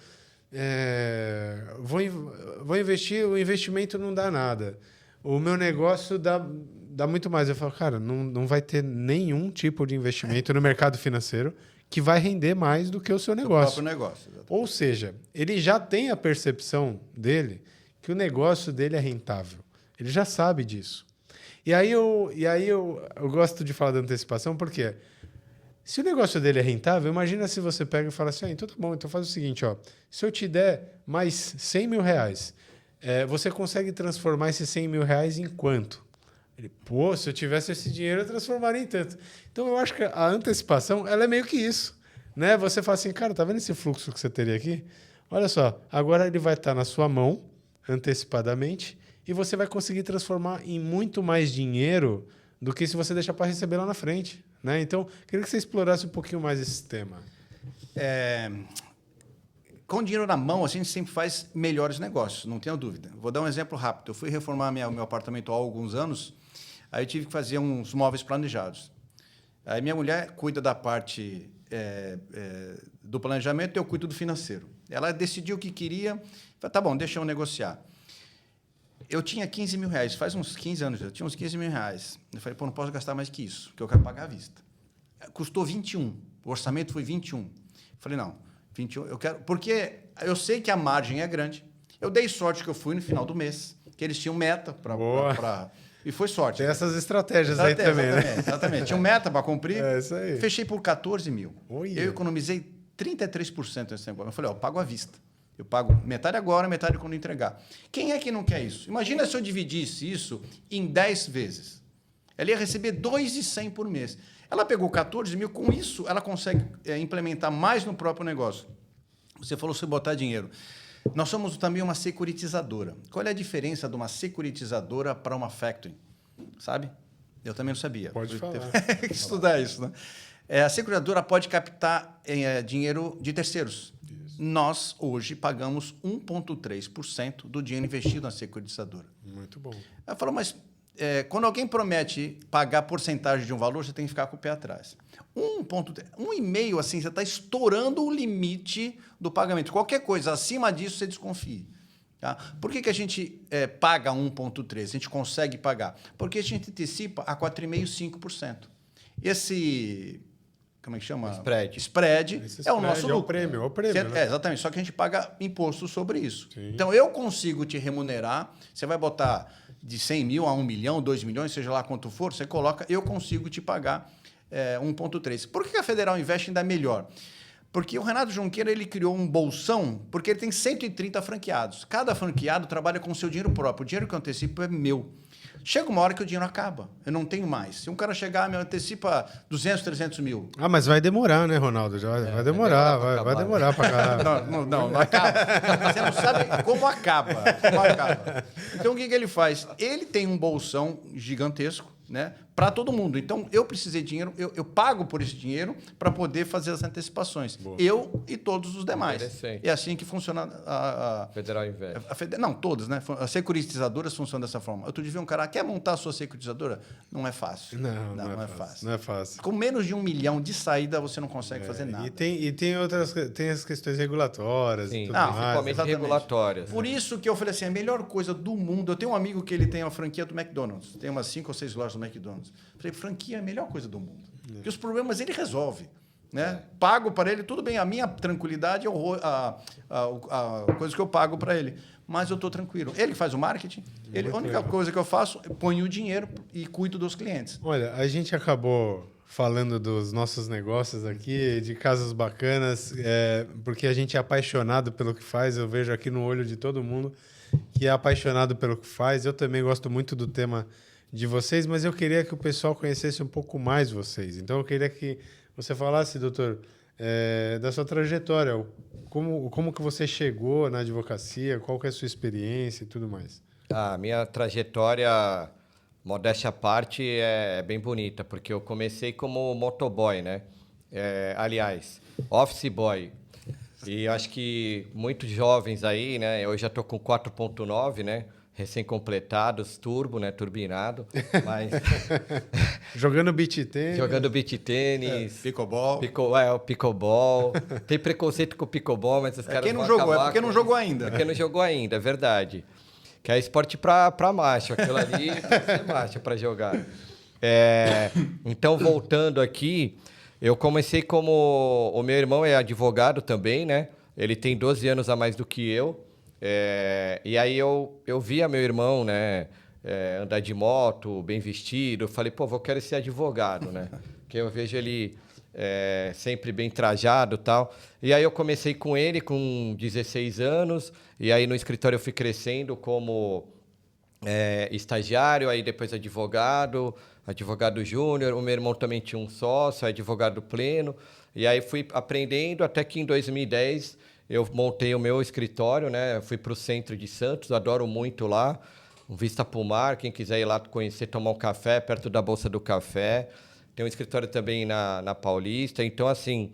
vou investir, o investimento não dá nada. O meu negócio dá muito mais. Eu falo, cara, não vai ter nenhum tipo de investimento no mercado financeiro que vai render mais do que o seu negócio. O próprio negócio. Exatamente. Ou seja, ele já tem a percepção dele que o negócio dele é rentável. Ele já sabe disso. E aí eu gosto de falar da antecipação porque Se o negócio dele é rentável, imagina se você pega e fala assim, então tá bom, então faz o seguinte, ó, se eu te der mais 100 mil reais, você consegue transformar esses 100 mil reais em quanto? Ele, pô, se eu tivesse esse dinheiro, eu transformaria em tanto. Então, eu acho que a antecipação, ela é meio que isso, né? Você fala assim, cara, tá vendo esse fluxo que você teria aqui? Olha só, agora ele vai estar na sua mão, antecipadamente, e você vai conseguir transformar em muito mais dinheiro do que se você deixar para receber lá na frente, né? Então, queria que você explorasse um pouquinho mais esse tema. Com dinheiro na mão, a gente sempre faz melhores negócios, não tenho dúvida. Vou dar um exemplo rápido. Eu fui reformar meu apartamento há alguns anos, aí eu tive que fazer uns móveis planejados. Aí minha mulher cuida da parte do planejamento e eu cuido do financeiro. Ela decidiu o que queria, falei, tá bom, deixa eu negociar. Eu tinha 15 mil reais, faz uns 15 anos, eu tinha uns 15 mil reais. Eu falei, pô, não posso gastar mais que isso, porque eu quero pagar à vista. Custou 21, o orçamento foi 21. Eu falei, não, 21, eu quero... Porque eu sei que a margem é grande. Eu dei sorte que eu fui no final do mês, que eles tinham meta para... E foi sorte. Tem essas estratégias aí também, né? Exatamente. Tinha meta para cumprir. É isso aí. Fechei por 14 mil. Olha. Eu economizei 33% nesse negócio. Eu falei, ó, eu pago à vista. Eu pago metade agora, metade quando entregar. Quem é que não quer isso? Imagina se eu dividisse isso em 10 vezes. Ela ia receber 2.100 por mês. Ela pegou 14 mil, com isso ela consegue implementar mais no próprio negócio. Você falou sobre botar dinheiro. Nós somos também uma securitizadora. Qual é a diferença de uma securitizadora para uma factoring? Sabe? Eu também não sabia. Pode falar. Tem que estudar isso, né? A seguradora pode captar dinheiro de terceiros. Isso. Nós, hoje, pagamos 1,3% do dinheiro investido na securitizadora. Muito bom. Ela falou, mas quando alguém promete pagar porcentagem de um valor, você tem que ficar com o pé atrás. 1,5%, assim, você está estourando o limite do pagamento. Qualquer coisa acima disso, você desconfie. Tá? Por que a gente paga 1,3%? A gente consegue pagar? Porque a gente antecipa a 4,5%, 5%. Esse... Como é que chama? Spread é o nosso lucro. É o prêmio, né? Exatamente, só que a gente paga imposto sobre isso. Sim. Então, eu consigo te remunerar, você vai botar de 100 mil a 1 milhão, 2 milhões, seja lá quanto for, você coloca, eu consigo te pagar 1,3%. Por que a Federal Invest ainda é melhor? Porque o Renato Junqueira ele criou um bolsão, porque ele tem 130 franqueados. Cada franqueado trabalha com o seu dinheiro próprio. O dinheiro que eu antecipo é meu. Chega uma hora que o dinheiro acaba. Eu não tenho mais. Se um cara chegar e me antecipa 200, 300 mil... Ah, mas vai demorar, né, Ronaldo? Vai demorar, vai demorar pra caralho. Não acaba. Você não sabe como acaba. Então, o que ele faz? Ele tem um bolsão gigantesco, né, para todo mundo. Então, eu precisei de dinheiro, eu pago por esse dinheiro para poder fazer as antecipações. Boa. Eu e todos os demais. É assim que funciona a Federal Invest. Não, todas, né? As securitizadoras funcionam dessa forma. Outro dia vi um cara, quer montar a sua securitizadora? Não é fácil. Não é fácil. Não é fácil. Com menos de 1 milhão de saída, você não consegue fazer nada. E tem as questões regulatórias. Sim, e tudo mais. principalmente regulatórias. Por isso que eu falei assim, a melhor coisa do mundo... Eu tenho um amigo que ele tem uma franquia do McDonald's. Tem umas 5 ou 6 lojas do McDonald's. Falei, franquia é a melhor coisa do mundo. Porque os problemas ele resolve. Né? Pago para ele, tudo bem, a minha tranquilidade é a coisa que eu pago para ele. Mas eu estou tranquilo. Ele faz o marketing, a única coisa que eu faço é ponho o dinheiro e cuido dos clientes. Olha, a gente acabou falando dos nossos negócios aqui, de casas bacanas, porque a gente é apaixonado pelo que faz. Eu vejo aqui no olho de todo mundo que é apaixonado pelo que faz. Eu também gosto muito do tema de vocês, mas eu queria que o pessoal conhecesse um pouco mais vocês. Então, eu queria que você falasse, doutor, da sua trajetória, como que você chegou na advocacia, qual que é a sua experiência e tudo mais. A minha trajetória, modéstia à parte, é bem bonita, porque eu comecei como motoboy, né? Aliás, office boy. E acho que muitos jovens aí, né? Eu já estou com 4.9, né? Recém-completados, turbo, né? Turbinado. Mas... Jogando beach tênis. Jogando beach tênis. Pickleball. O pickleball. Tem preconceito com o pickleball, mas os caras quem não jogou, é porque não jogou ainda. É porque não jogou ainda, é verdade. Que é esporte para macho. Aquilo ali tem que ser macho para jogar. Então, voltando aqui, eu comecei como... O meu irmão é advogado também, né? Ele tem 12 anos a mais do que eu. E aí eu via meu irmão, né, andar de moto, bem vestido. Eu falei, pô, eu quero ser advogado, né? Porque eu vejo ele sempre bem trajado e tal. E aí eu comecei com ele com 16 anos, e aí no escritório eu fui crescendo como estagiário, aí depois advogado júnior. O meu irmão também tinha um sócio, advogado pleno. E aí fui aprendendo até que em 2010 eu montei o meu escritório, né? Fui para o centro de Santos, adoro muito lá. Vista para o mar, quem quiser ir lá conhecer, tomar um café perto da Bolsa do Café. Tem um escritório também na Paulista. Então, assim,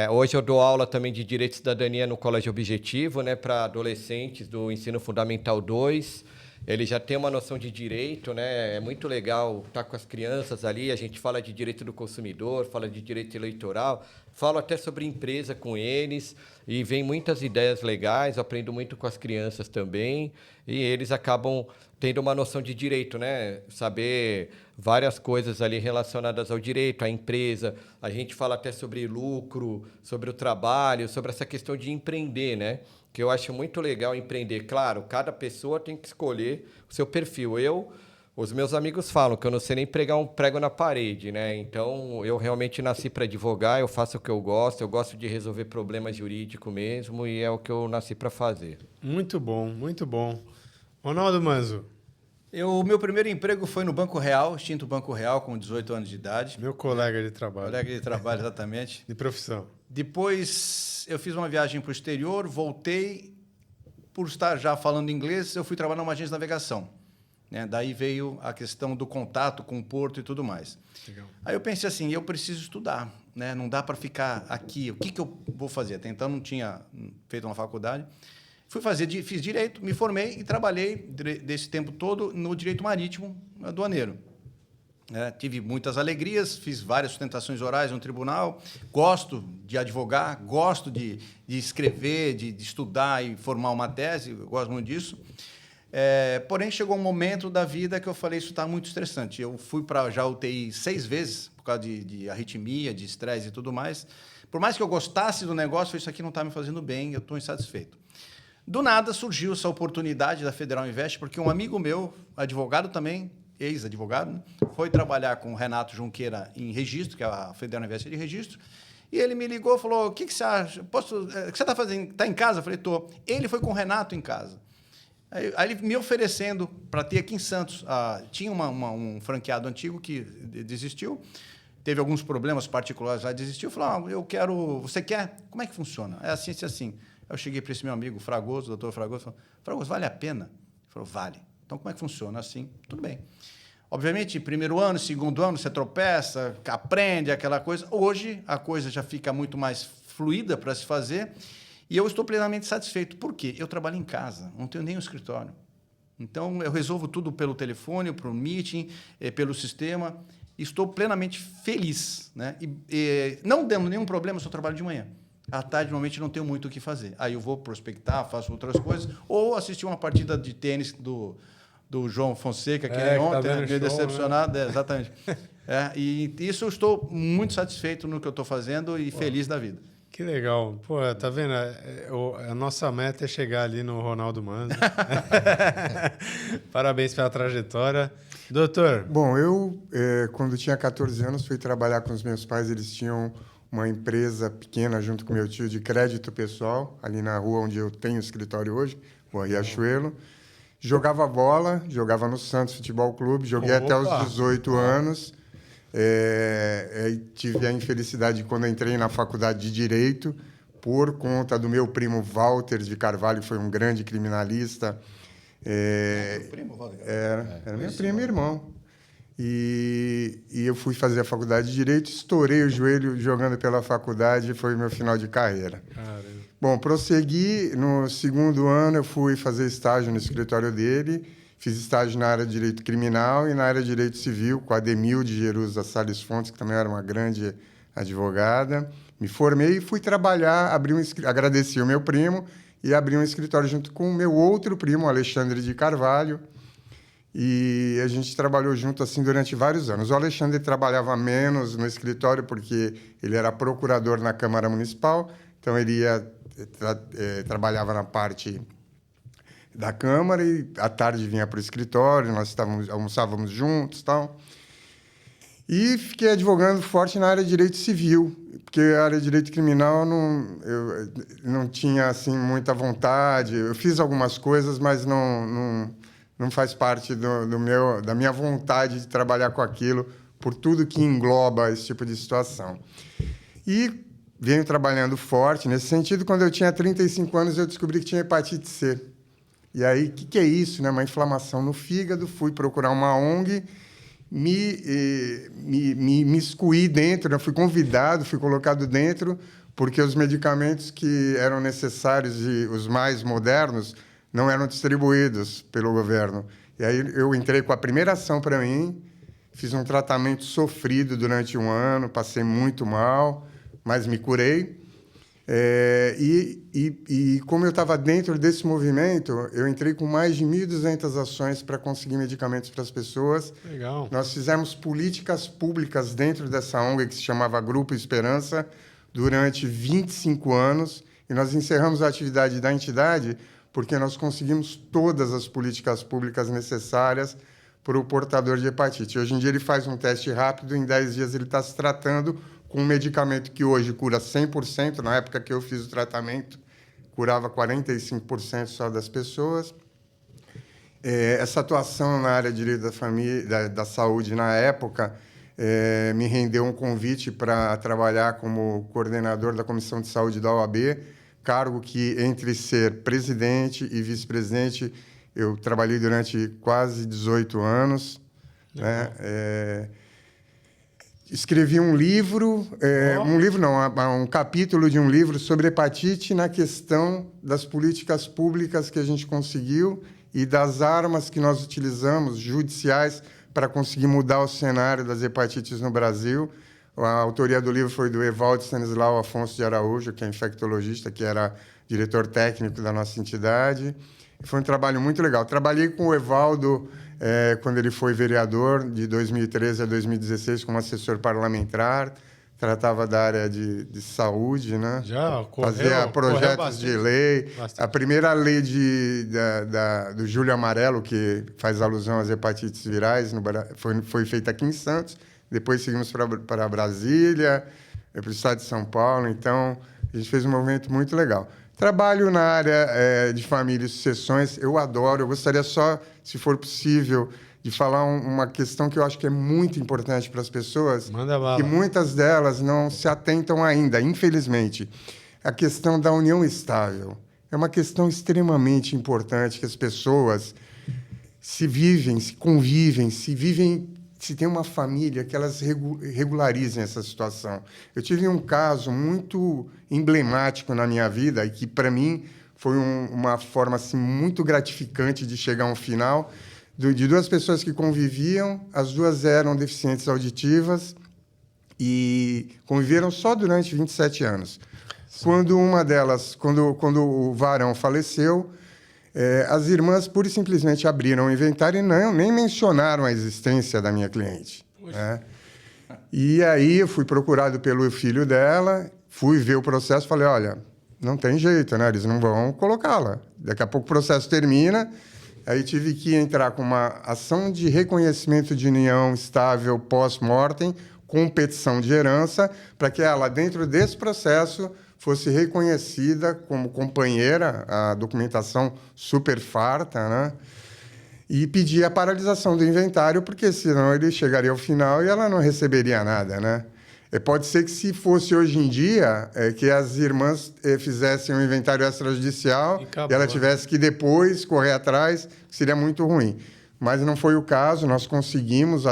hoje eu dou aula também de Direito e Cidadania no Colégio Objetivo, né, para adolescentes do Ensino Fundamental 2. Ele já tem uma noção de direito, né? É muito legal estar com as crianças ali. A gente fala de direito do consumidor, fala de direito eleitoral, falo até sobre empresa com eles e vem muitas ideias legais. Aprendo muito com as crianças também e eles acabam tendo uma noção de direito, né? Saber várias coisas ali relacionadas ao direito, à empresa. A gente fala até sobre lucro, sobre o trabalho, sobre essa questão de empreender, né? Que eu acho muito legal empreender. Claro, cada pessoa tem que escolher o seu perfil. Os meus amigos falam que eu não sei nem pregar um prego na parede, né? Então, eu realmente nasci para advogar, eu faço o que eu gosto de resolver problemas jurídicos mesmo, e é o que eu nasci para fazer. Muito bom, muito bom. Ronaldo Manzo. Meu primeiro emprego foi no Banco Real, extinto Banco Real, com 18 anos de idade. Meu colega de trabalho. Colega de trabalho, exatamente. De profissão. Depois, eu fiz uma viagem para o exterior, voltei. Por estar já falando inglês, eu fui trabalhar numa agência de navegação. Né? Daí veio a questão do contato com o porto e tudo mais. Legal. Aí eu pensei assim, eu preciso estudar, né? Não dá para ficar aqui. O que eu vou fazer? Até então não tinha feito uma faculdade. Fiz direito, me formei e trabalhei desse tempo todo no direito marítimo aduaneiro. Tive muitas alegrias, fiz várias sustentações orais no tribunal, gosto de advogar, gosto de escrever, de estudar e formar uma tese, eu gosto muito disso. Porém, chegou um momento da vida que eu falei, isso está muito estressante. Eu fui para já UTI 6 vezes, por causa de arritmia, de estresse e tudo mais. Por mais que eu gostasse do negócio, isso aqui não está me fazendo bem, eu estou insatisfeito. Do nada surgiu essa oportunidade da Federal Invest, porque um amigo meu, advogado também, ex-advogado, né, foi trabalhar com o Renato Junqueira em registro, que é a Federal Invest de registro, e ele me ligou e falou, o que você acha? O que você está fazendo? Está em casa? Eu falei, estou. Ele foi com o Renato em casa. Aí ele me oferecendo para ter aqui em Santos. Tinha um franqueado antigo que desistiu, teve alguns problemas particulares, já desistiu. Falou, eu quero... Você quer? Como é que funciona? É assim, assim. Eu cheguei para esse meu amigo Fragoso, doutor Fragoso, falei, Fragoso, vale a pena? Ele falou, vale. Então, como é que funciona? Assim, tudo bem. Obviamente, primeiro ano, segundo ano, você tropeça, aprende aquela coisa. Hoje, a coisa já fica muito mais fluida para se fazer e eu estou plenamente satisfeito. Por quê? Eu trabalho em casa, não tenho nem um escritório. Então, eu resolvo tudo pelo telefone, pelo meeting, pelo sistema. Estou plenamente feliz, né? Não dando nenhum problema, eu só trabalho de manhã. À tarde, normalmente, não tenho muito o que fazer. Aí eu vou prospectar, faço outras coisas, ou assistir uma partida de tênis do João Fonseca, que ontem, tá meio show, decepcionado. né? Exatamente. E isso eu estou muito satisfeito no que eu estou fazendo e feliz da vida. Que legal. Pô, tá vendo? A nossa meta é chegar ali no Ronaldo Manzo. Parabéns pela trajetória. Doutor. Bom, eu, quando tinha 14 anos, fui trabalhar com os meus pais. Eles tinham uma empresa pequena junto com meu tio de crédito pessoal, ali na rua onde eu tenho escritório hoje, Rua Riachuelo. Jogava bola, jogava no Santos Futebol Clube, joguei até os 18 anos. Tive a infelicidade de, quando entrei na faculdade de Direito, por conta do meu primo Walter de Carvalho, que foi um grande criminalista. Meu primo, Walter? Era meu primo e irmão. E eu fui fazer a faculdade de Direito, estourei o joelho jogando pela faculdade e foi o meu final de carreira. Caramba. Bom, prossegui. No segundo ano, eu fui fazer estágio no escritório dele. Fiz estágio na área de Direito Criminal e na área de Direito Civil, com a Ademil de Jerusa Salles Fontes, que também era uma grande advogada. Me formei e fui trabalhar, agradeci o meu primo e abri um escritório junto com o meu outro primo, Alexandre de Carvalho. E a gente trabalhou junto assim durante vários anos. O Alexandre trabalhava menos no escritório porque ele era procurador na Câmara Municipal, então ele trabalhava na parte da Câmara e à tarde vinha para o escritório, nós almoçávamos juntos e tal. E fiquei advogando forte na área de direito civil, porque a área de direito criminal eu não tinha assim, muita vontade. Eu fiz algumas coisas, mas não faz parte da minha vontade de trabalhar com aquilo, por tudo que engloba esse tipo de situação. E venho trabalhando forte nesse sentido. Quando eu tinha 35 anos, eu descobri que tinha hepatite C. E aí, o que é isso? Né? Uma inflamação no fígado. Fui procurar uma ONG, me excluí dentro, né? Fui convidado, fui colocado dentro, porque os medicamentos que eram necessários e os mais modernos não eram distribuídos pelo governo. E aí eu entrei com a primeira ação para mim, fiz um tratamento sofrido durante 1 ano, passei muito mal, mas me curei. E como eu estava dentro desse movimento, eu entrei com mais de 1.200 ações para conseguir medicamentos para as pessoas. Legal. Nós fizemos políticas públicas dentro dessa ONG que se chamava Grupo Esperança durante 25 anos, e nós encerramos a atividade da entidade porque nós conseguimos todas as políticas públicas necessárias para o portador de hepatite. Hoje em dia ele faz um teste rápido, em 10 dias ele está se tratando com um medicamento que hoje cura 100%, na época que eu fiz o tratamento, curava 45% só das pessoas. Essa atuação na área de direito da família, da saúde na época, me rendeu um convite para trabalhar como coordenador da Comissão de Saúde da OAB, cargo que, entre ser presidente e vice-presidente, eu trabalhei durante quase 18 anos. Né? Escrevi um livro, um capítulo de um livro sobre hepatite na questão das políticas públicas que a gente conseguiu e das armas que nós utilizamos, judiciais, para conseguir mudar o cenário das hepatites no Brasil. A autoria do livro foi do Evaldo Stanislau Afonso de Araújo, que é infectologista, que era diretor técnico da nossa entidade. Foi um trabalho muito legal. Trabalhei com o Evaldo quando ele foi vereador, de 2013 a 2016, como assessor parlamentar. Tratava da área de saúde, né? Já fazia projetos bastante, de lei. Bastante. A primeira lei do Júlio Amarelo, que faz alusão às hepatites virais, foi feita aqui em Santos. Depois seguimos para Brasília, para o estado de São Paulo. Então, a gente fez um movimento muito legal. Trabalho na área de família e sucessões. Eu adoro. Eu gostaria só, se for possível, de falar uma questão que eu acho que é muito importante para as pessoas. Manda bala. Que muitas delas não se atentam ainda, infelizmente. A questão da união estável. É uma questão extremamente importante que as pessoas se convivem, se tem uma família, que elas regularizem essa situação. Eu tive um caso muito emblemático na minha vida e que, para mim, foi uma forma assim, muito gratificante de chegar a um final, de 2 pessoas que conviviam, as 2 eram deficientes auditivas e conviveram só durante 27 anos. Sim. Quando uma delas, quando o varão faleceu, as irmãs pura e simplesmente abriram o inventário e nem mencionaram a existência da minha cliente. Né? E aí eu fui procurado pelo filho dela, fui ver o processo, falei, olha, não tem jeito, né? Eles não vão colocá-la. Daqui a pouco o processo termina, aí tive que entrar com uma ação de reconhecimento de união estável pós-mortem, com petição de herança, para que ela, dentro desse processo, fosse reconhecida como companheira, a documentação super farta, né? E pedir a paralisação do inventário, porque senão ele chegaria ao final e ela não receberia nada, né? Pode ser que, se fosse hoje em dia, que as irmãs fizessem um inventário extrajudicial e ela tivesse que depois correr atrás, seria muito ruim. Mas não foi o caso, nós conseguimos,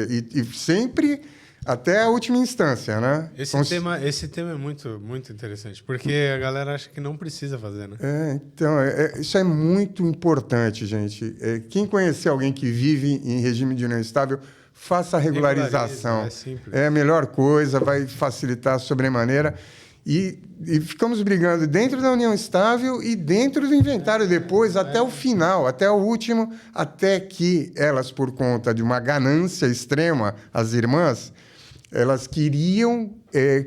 e sempre até a última instância, né? Esse tema é muito, muito interessante, porque a galera acha que não precisa fazer, né? Então, isso é muito importante, gente. Quem conhecer alguém que vive em regime de união estável, faça a regularização. É simples. É a melhor coisa, vai facilitar sobremaneira. E ficamos brigando dentro da união estável e dentro do inventário depois, até o final, até o último, até que elas, por conta de uma ganância extrema, as irmãs, elas queriam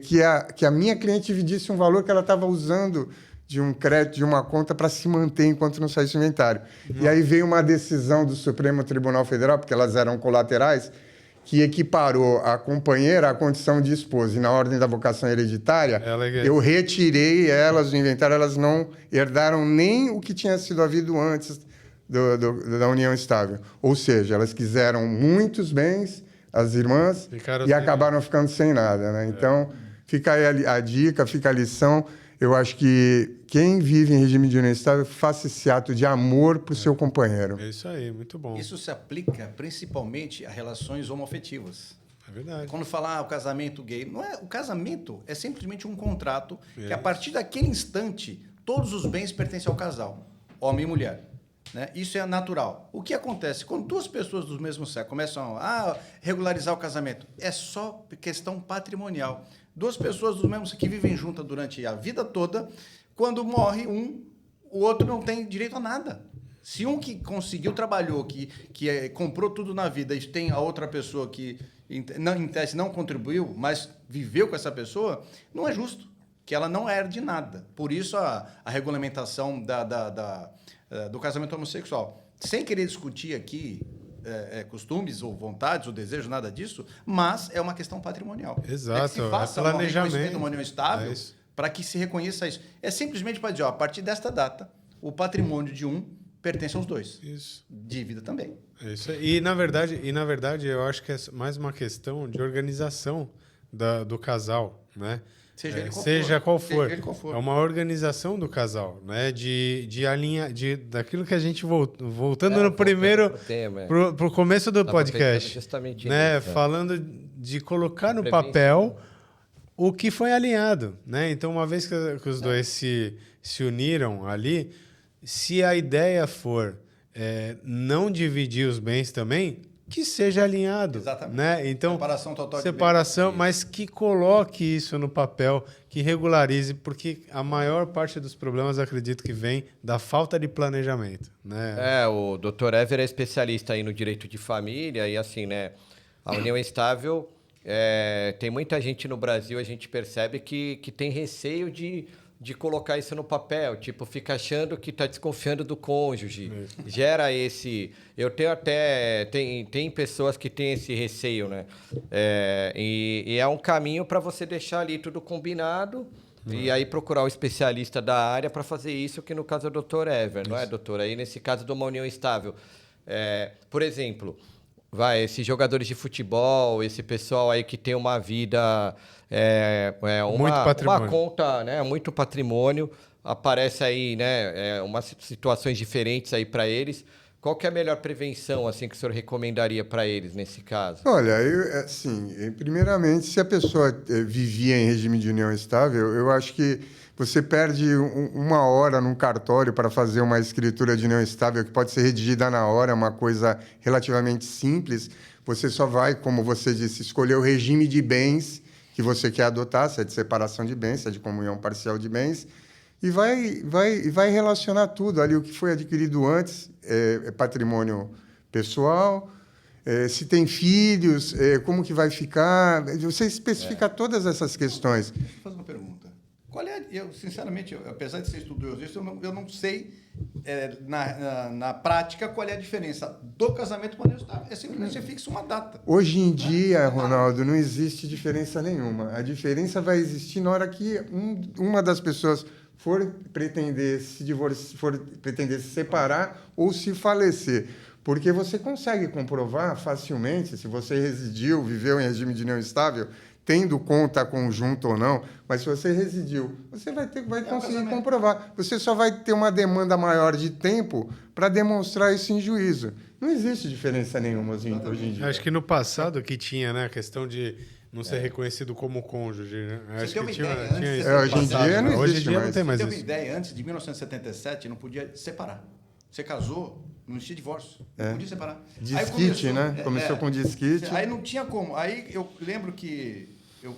que a minha cliente dividisse um valor que ela estava usando de um crédito, de uma conta, para se manter enquanto não saísse o inventário. E aí veio uma decisão do Supremo Tribunal Federal, porque elas eram colaterais, que equiparou a companheira à condição de esposa. E na ordem da vocação hereditária, eu retirei elas do inventário, elas não herdaram nem o que tinha sido havido antes da união estável. Ou seja, elas quiseram muitos bens, as irmãs, e acabaram ficando sem nada, né? Então, fica aí a dica, fica a lição. Eu acho que quem vive em regime de união estável, faça esse ato de amor para o seu companheiro. É isso aí, muito bom. Isso se aplica principalmente a relações homoafetivas. É verdade. Quando falar o casamento gay, não é, o casamento é simplesmente um contrato que, a partir daquele instante, todos os bens pertencem ao casal, homem e mulher. Né? Isso é natural. O que acontece? Quando duas pessoas do mesmo sexo começam a regularizar o casamento, é só questão patrimonial. Duas pessoas do mesmo sexo que vivem juntas durante a vida toda, quando morre um, o outro não tem direito a nada. Se um que conseguiu, trabalhou, que comprou tudo na vida, e tem a outra pessoa que, em tese, não contribuiu, mas viveu com essa pessoa, não é justo, que ela não herde nada. Por isso, a regulamentação do casamento homossexual. Sem querer discutir aqui costumes ou vontades ou desejos, nada disso, mas é uma questão patrimonial. Exato, que se faça é planejamento. uma união estável para que se reconheça isso. É simplesmente para dizer, ó, a partir desta data, o patrimônio de um pertence aos dois. Isso. Dívida também. É isso aí. E na verdade, eu acho que é mais uma questão de organização do casal, né? Seja qual for. É uma organização do casal, né? Daquilo que a gente voltando no primeiro pro começo do podcast, né? Falando de colocar no papel o que foi alinhado, né? Então, uma vez que os dois se uniram ali, se a ideia for não dividir os bens também, que seja alinhado. Exatamente. Né? Então, separação, mas que coloque isso no papel, que regularize, porque a maior parte dos problemas, acredito que vem da falta de planejamento. Né? O Dr. Ever é especialista aí no direito de família e assim, né? A união estável, tem muita gente no Brasil, a gente percebe que tem receio de colocar isso no papel, tipo, fica achando que está desconfiando do cônjuge. Gera esse... Eu tenho até... Tem pessoas que têm esse receio, né? E é um caminho para você deixar ali tudo combinado e aí procurar um especialista da área para fazer isso, que no caso é o Dr. Ever, não é, doutor? Aí, nesse caso de uma união estável. Por exemplo, esses jogadores de futebol, esse pessoal aí que tem uma vida... uma conta, né? Muito patrimônio, aparece aí, né? Umas situações diferentes aí para eles. Qual que é a melhor prevenção assim que o senhor recomendaria para eles nesse caso? Olha, primeiramente, se a pessoa vivia em regime de união estável, eu acho que você perde uma hora num cartório para fazer uma escritura de união estável que pode ser redigida na hora, uma coisa relativamente simples. Você só vai, como você disse, escolher o regime de bens que você quer adotar, se é de separação de bens, se é de comunhão parcial de bens, e vai relacionar tudo ali. O que foi adquirido antes é patrimônio pessoal, se tem filhos, como que vai ficar. Você especifica todas essas questões. Deixa eu fazer uma pergunta. Sinceramente, apesar de ser estudioso disso, eu não sei, na prática, qual é a diferença do casamento para o união estável. É simplesmente você fixa uma data. Hoje em dia, Ronaldo, não existe diferença nenhuma. A diferença vai existir na hora que uma das pessoas for pretender se separar ou se falecer. Porque você consegue comprovar facilmente, se você viveu em regime de união estável, tendo conta conjunta ou não, mas se você residiu, você vai conseguir comprovar. Você só vai ter uma demanda maior de tempo para demonstrar isso em juízo. Não existe diferença nenhuma hoje em dia. Acho que no passado que tinha, né, a questão de não ser reconhecido como cônjuge. Né? Acho que hoje em dia não existe mais. Não tem mais você isso. Tem uma ideia, antes de 1977, não podia separar. Você casou, não existia divórcio. Não podia separar. Disquite, né? Começou com disquite. Aí não tinha como. Aí eu lembro que,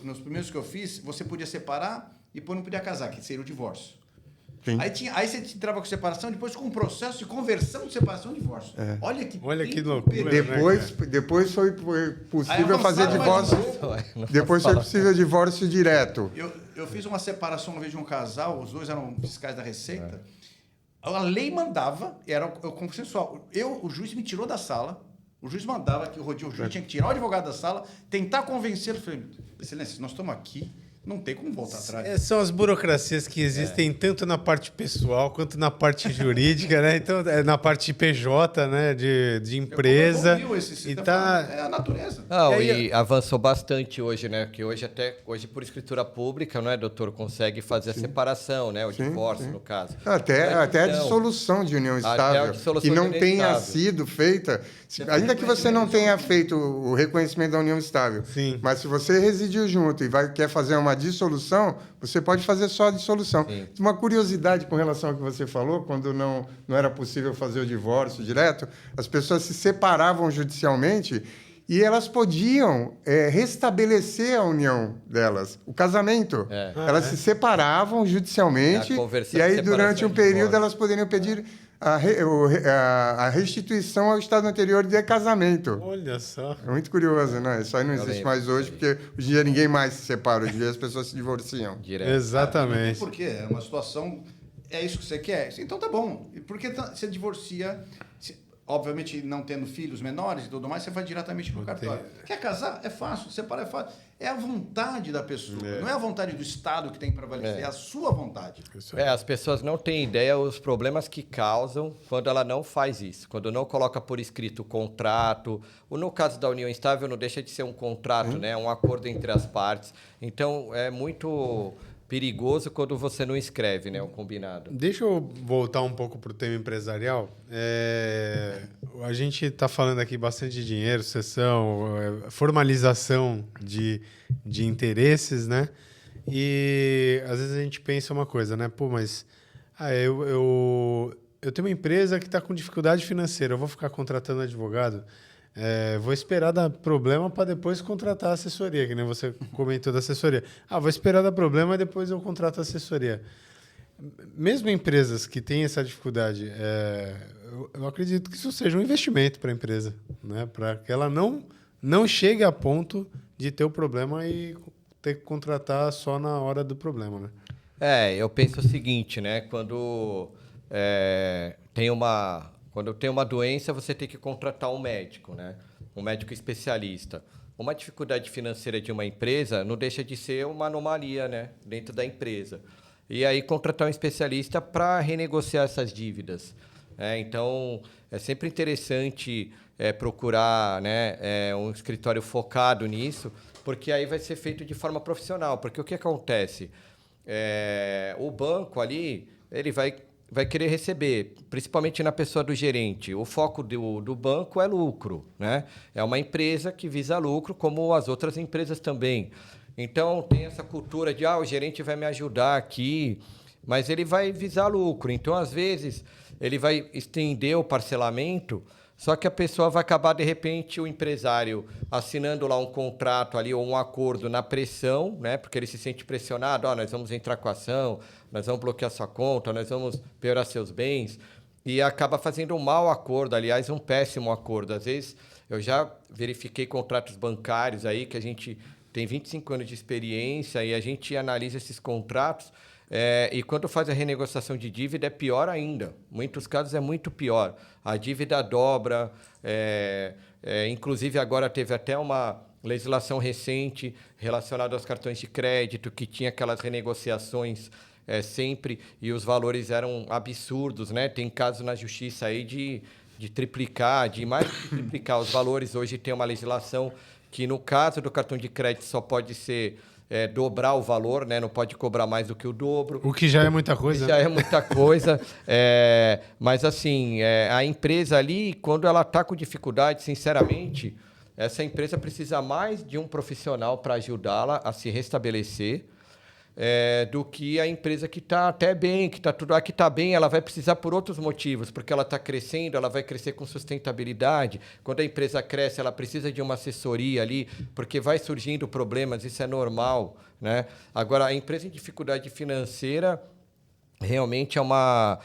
nos primeiros que eu fiz, você podia separar e depois não podia casar, que seria o divórcio. Sim. Aí você entrava com separação, depois com um processo de conversão de separação e divórcio. Olha que loucura. Depois foi possível fazer divórcio. Depois foi possível divórcio direto. Eu fiz uma separação uma vez de um casal, os dois eram fiscais da Receita. A lei mandava, era o consensual. O juiz me tirou da sala, O juiz mandava que o juiz tinha que tirar o advogado da sala, tentar convencê-lo. Eu falei, excelência, nós estamos aqui, não tem como voltar atrás. São as burocracias que existem tanto na parte pessoal quanto na parte jurídica, né? Então, na parte PJ, né? De empresa. E tá... É a natureza. Não, e avançou bastante hoje, né? Porque hoje por escritura pública, não é, doutor, consegue fazer a separação, né? O divórcio, no caso. Até a dissolução de união estável, que não tenha sido feita, ainda que você não tenha feito o reconhecimento da união estável, mas se você residiu junto e quer fazer uma dissolução, você pode fazer só a dissolução. Sim. Uma curiosidade com relação ao que você falou, quando não era possível fazer o divórcio direto, as pessoas se separavam judicialmente e elas podiam restabelecer a união delas, o casamento. Elas se separavam judicialmente e aí, durante um período, elas poderiam pedir a restituição ao estado anterior de casamento. Olha só. É muito curioso, né? Isso aí não existe mais hoje, porque hoje em dia ninguém mais se separa, hoje em dia as pessoas se divorciam. Direto. Exatamente. Por quê? É uma situação... É isso que você quer? Então tá bom. Porque você divorcia... Obviamente, não tendo filhos menores e tudo mais, você vai diretamente para o cartório. Quer casar? É fácil. Separar é fácil. É a vontade da pessoa. Não é a vontade do Estado que tem que prevalecer, é a sua vontade. As pessoas não têm ideia os problemas que causam quando ela não faz isso. Quando não coloca por escrito o contrato. Ou no caso da união estável, não deixa de ser um contrato, né? Um acordo entre as partes. Então, é muito perigoso quando você não escreve, né, o combinado. Deixa eu voltar um pouco para o tema empresarial. A gente está falando aqui bastante de dinheiro, cessão, formalização de interesses, né? E às vezes a gente pensa uma coisa, né? Pô, mas eu tenho uma empresa que está com dificuldade financeira, eu vou ficar contratando advogado? Vou esperar dar problema para depois contratar a assessoria, que nem você comentou da assessoria. Vou esperar dar problema e depois eu contrato a assessoria. Mesmo empresas que têm essa dificuldade, eu acredito que isso seja um investimento para a empresa, né? Para que ela não chegue a ponto de ter o problema e ter que contratar só na hora do problema, né? Eu penso o seguinte, né? Quando tem uma doença, você tem que contratar um médico, né? Um médico especialista. Uma dificuldade financeira de uma empresa não deixa de ser uma anomalia, né? Dentro da empresa. E aí contratar um especialista para renegociar essas dívidas. Então, é sempre interessante procurar, né, um escritório focado nisso, porque aí vai ser feito de forma profissional. Porque o que acontece? O banco ali, ele vai querer receber, principalmente na pessoa do gerente. O foco do banco é lucro, né? É uma empresa que visa lucro, como as outras empresas também. Então, tem essa cultura de, o gerente vai me ajudar aqui, mas ele vai visar lucro. Então, às vezes, ele vai estender o parcelamento, só que a pessoa vai acabar, de repente, o empresário assinando lá um contrato ali ou um acordo na pressão, né? Porque ele se sente pressionado, nós vamos entrar com a ação, nós vamos bloquear sua conta, nós vamos piorar seus bens, e acaba fazendo um mau acordo, aliás, um péssimo acordo. Às vezes, eu já verifiquei contratos bancários aí, que a gente tem 25 anos de experiência e a gente analisa esses contratos, e quando faz a renegociação de dívida é pior ainda. Em muitos casos é muito pior. A dívida dobra, inclusive agora teve até uma legislação recente relacionada aos cartões de crédito, que tinha aquelas renegociações sempre, e os valores eram absurdos, né? Tem casos na justiça aí de triplicar, de mais de triplicar os valores. Hoje tem uma legislação que, no caso do cartão de crédito, só pode ser dobrar o valor, né? Não pode cobrar mais do que o dobro. O que já é muita coisa. Já é muita coisa. Mas, assim, a empresa ali, quando ela está com dificuldade, sinceramente, essa empresa precisa mais de um profissional para ajudá-la a se restabelecer, do que a empresa que está até bem, que está tudo. A que está bem, ela vai precisar por outros motivos, porque ela está crescendo, ela vai crescer com sustentabilidade. Quando a empresa cresce, ela precisa de uma assessoria ali, porque vai surgindo problemas, isso é normal, né? Agora, a empresa em dificuldade financeira realmente é uma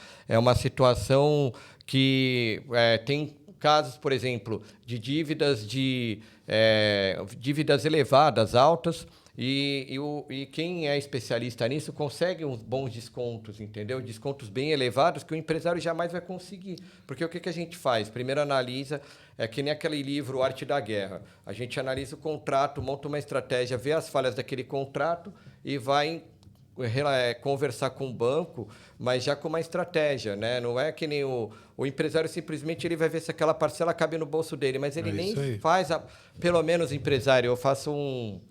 situação que tem casos, por exemplo, de dívidas elevadas, altas, E quem é especialista nisso consegue uns bons descontos, entendeu? Descontos bem elevados que o empresário jamais vai conseguir. Porque o que a gente faz? Primeiro analisa, é que nem aquele livro Arte da Guerra. A gente analisa o contrato, monta uma estratégia, vê as falhas daquele contrato e vai conversar com o banco, mas já com uma estratégia, né? Não é que nem o empresário simplesmente ele vai ver se aquela parcela cabe no bolso dele, mas ele nem faz... Pelo menos, empresário, eu faço um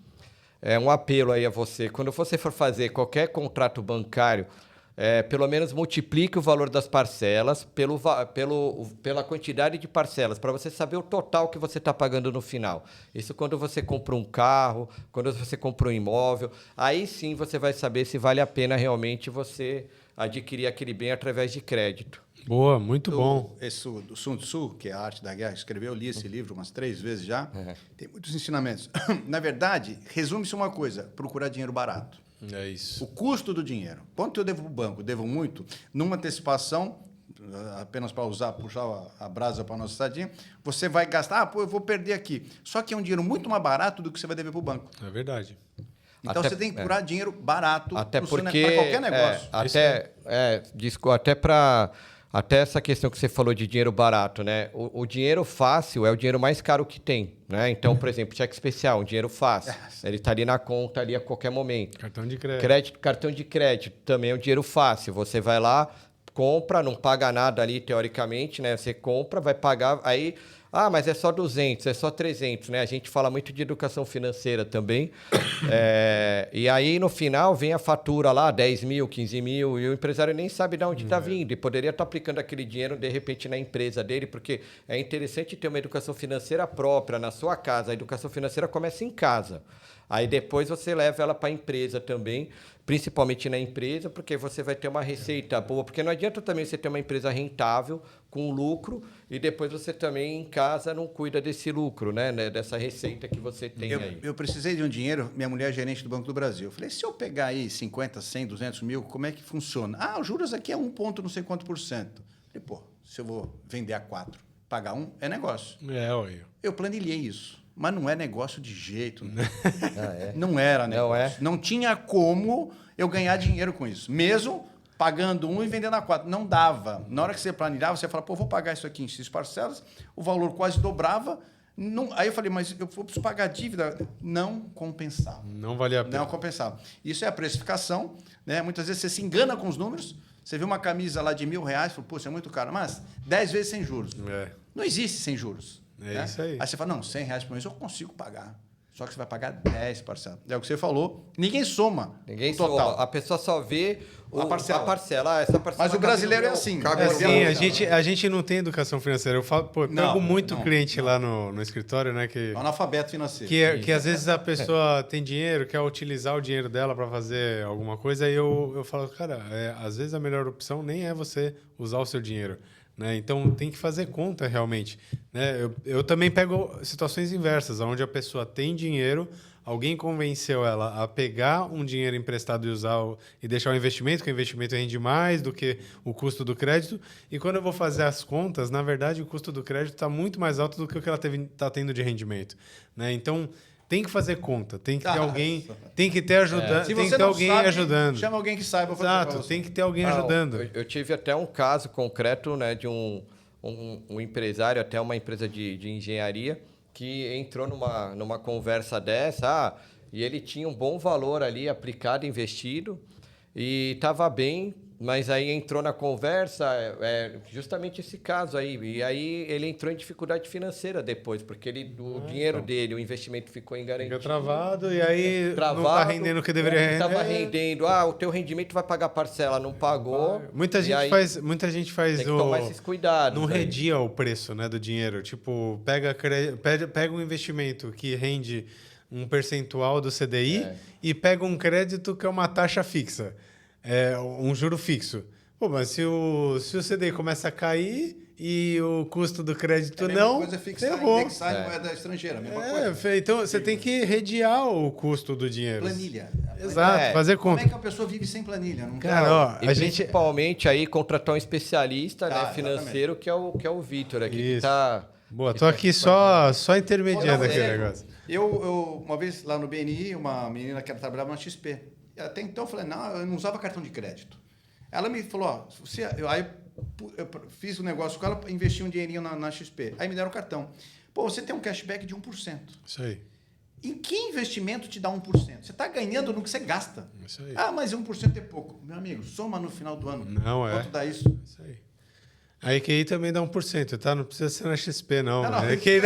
apelo aí a você. Quando você for fazer qualquer contrato bancário, pelo menos multiplique o valor das parcelas pela quantidade de parcelas, para você saber o total que você está pagando no final. Isso quando você compra um carro, quando você compra um imóvel, aí sim você vai saber se vale a pena realmente você adquirir aquele bem através de crédito. Boa, muito bom. Do Sun Tzu, que é a Arte da Guerra, escreveu, eu li esse livro umas 3 vezes já. Tem muitos ensinamentos. Na verdade, resume-se uma coisa: procurar dinheiro barato. É isso. O custo do dinheiro. Quanto eu devo para o banco? Devo muito. Numa antecipação, apenas para puxar a brasa para a nossa sardinha, você vai gastar, eu vou perder aqui. Só que é um dinheiro muito mais barato do que você vai dever para o banco. É verdade. Então, você tem que procurar dinheiro barato para qualquer negócio. Até essa questão que você falou de dinheiro barato, né? O dinheiro fácil é o dinheiro mais caro que tem, né? Então, por exemplo, cheque especial, um dinheiro fácil. Ele está ali na conta ali a qualquer momento. Cartão de crédito. Cartão de crédito também é um dinheiro fácil. Você vai lá, compra, não paga nada ali, teoricamente, né? Você compra, vai pagar, aí... mas é só 200, é só 300, né? A gente fala muito de educação financeira também. E aí, no final, vem a fatura lá, 10 mil, 15 mil, e o empresário nem sabe de onde está vindo. E poderia estar aplicando aquele dinheiro, de repente, na empresa dele, porque é interessante ter uma educação financeira própria na sua casa. A educação financeira começa em casa. Aí depois você leva ela para a empresa também, principalmente na empresa, porque você vai ter uma receita boa. Porque não adianta também você ter uma empresa rentável, com lucro, e depois você também em casa não cuida desse lucro, né? Dessa receita que você tem aí. Eu precisei de um dinheiro, minha mulher é gerente do Banco do Brasil. Eu falei, se eu pegar aí 50, 100, 200 mil, como é que funciona? Os juros aqui é 1 ponto não sei quanto por cento. Eu falei, se eu vou vender a 4, pagar 1, é negócio. Olha. Eu planilhei isso. Mas não é negócio de jeito. Não era negócio. Não tinha como eu ganhar dinheiro com isso. Mesmo pagando 1 e vendendo a 4. Não dava. Na hora que você planilhava, você fala, vou pagar isso aqui em X parcelas, o valor quase dobrava. Não, aí eu falei, mas eu preciso pagar a dívida. Não compensava. Não valia a pena. Não compensava. Isso é a precificação, né? Muitas vezes você se engana com os números. Você vê uma camisa lá de R$1.000, fala, isso é muito caro. Mas 10 vezes sem juros. Não existe sem juros. É isso aí. Aí você fala, não, R$100 por mês eu consigo pagar. Só que você vai pagar 10 parcelas. É o que você falou. Ninguém soma. Ninguém total. Soma. A pessoa só vê a parcela. Essa parcela. Mas o brasileiro é assim. A gente não tem educação financeira. Eu falo, pego muito cliente lá no escritório, né? Que, analfabeto financeiro. Que às vezes a pessoa tem dinheiro, quer utilizar o dinheiro dela para fazer alguma coisa, e eu falo, cara, às vezes a melhor opção nem é você usar o seu dinheiro. Né? Então, tem que fazer conta realmente. Né? Eu também pego situações inversas, onde a pessoa tem dinheiro, alguém convenceu ela a pegar um dinheiro emprestado e usar e deixar o investimento, que o investimento rende mais do que o custo do crédito. E quando eu vou fazer as contas, na verdade, o custo do crédito está muito mais alto do que o que ela está tendo de rendimento. Né? Então, tem que fazer conta, tem que ter alguém, tem que ter ajudando, tem que ter alguém ajudando. Chama alguém que saiba fazer. Exato, tem que ter alguém ajudando. Eu tive até um caso concreto, né, de um empresário, até uma empresa de engenharia, que entrou numa conversa dessa, e ele tinha um bom valor ali aplicado, investido, e estava bem. Mas aí entrou na conversa, justamente esse caso aí. E aí ele entrou em dificuldade financeira depois, porque o dinheiro dele, o investimento ficou em garantia. Fica travado e aí não está rendendo o que deveria render. Estava rendendo, o teu rendimento vai pagar parcela, não pagou. Muita gente faz tem que tomar esses cuidados. Não redia o preço, né, do dinheiro. Tipo, pega um investimento que rende um percentual do CDI e pega um crédito que é uma taxa fixa. Um juro fixo. Mas se o CDI começa a cair e o custo do crédito não, coisa fixar, indexar em moeda estrangeira. Então você tem que redear o custo do dinheiro. Planilha. Exato, fazer conta. Como é que a pessoa vive sem planilha? Não principalmente aí contratar um especialista financeiro, que é o Vitor aqui, que está Boa, tô aqui só intermediando aqui o Sério. negócio. Eu, uma vez lá no BNI, uma menina que trabalhava na XP. Até então eu falei, não, eu não usava cartão de crédito. Ela me falou, ó, aí eu fiz um negócio com ela, investi um dinheirinho na XP. Aí me deram o cartão. Pô, você tem um cashback de 1%. Isso aí. Em que investimento te dá 1%? Você está ganhando no que você gasta. Isso aí. Ah, mas 1% é pouco. Meu amigo, soma no final do ano. Não é. Quanto dá isso? Isso aí. A EQI também dá 1%, tá? Não precisa ser na XP, não. Não. A EQI...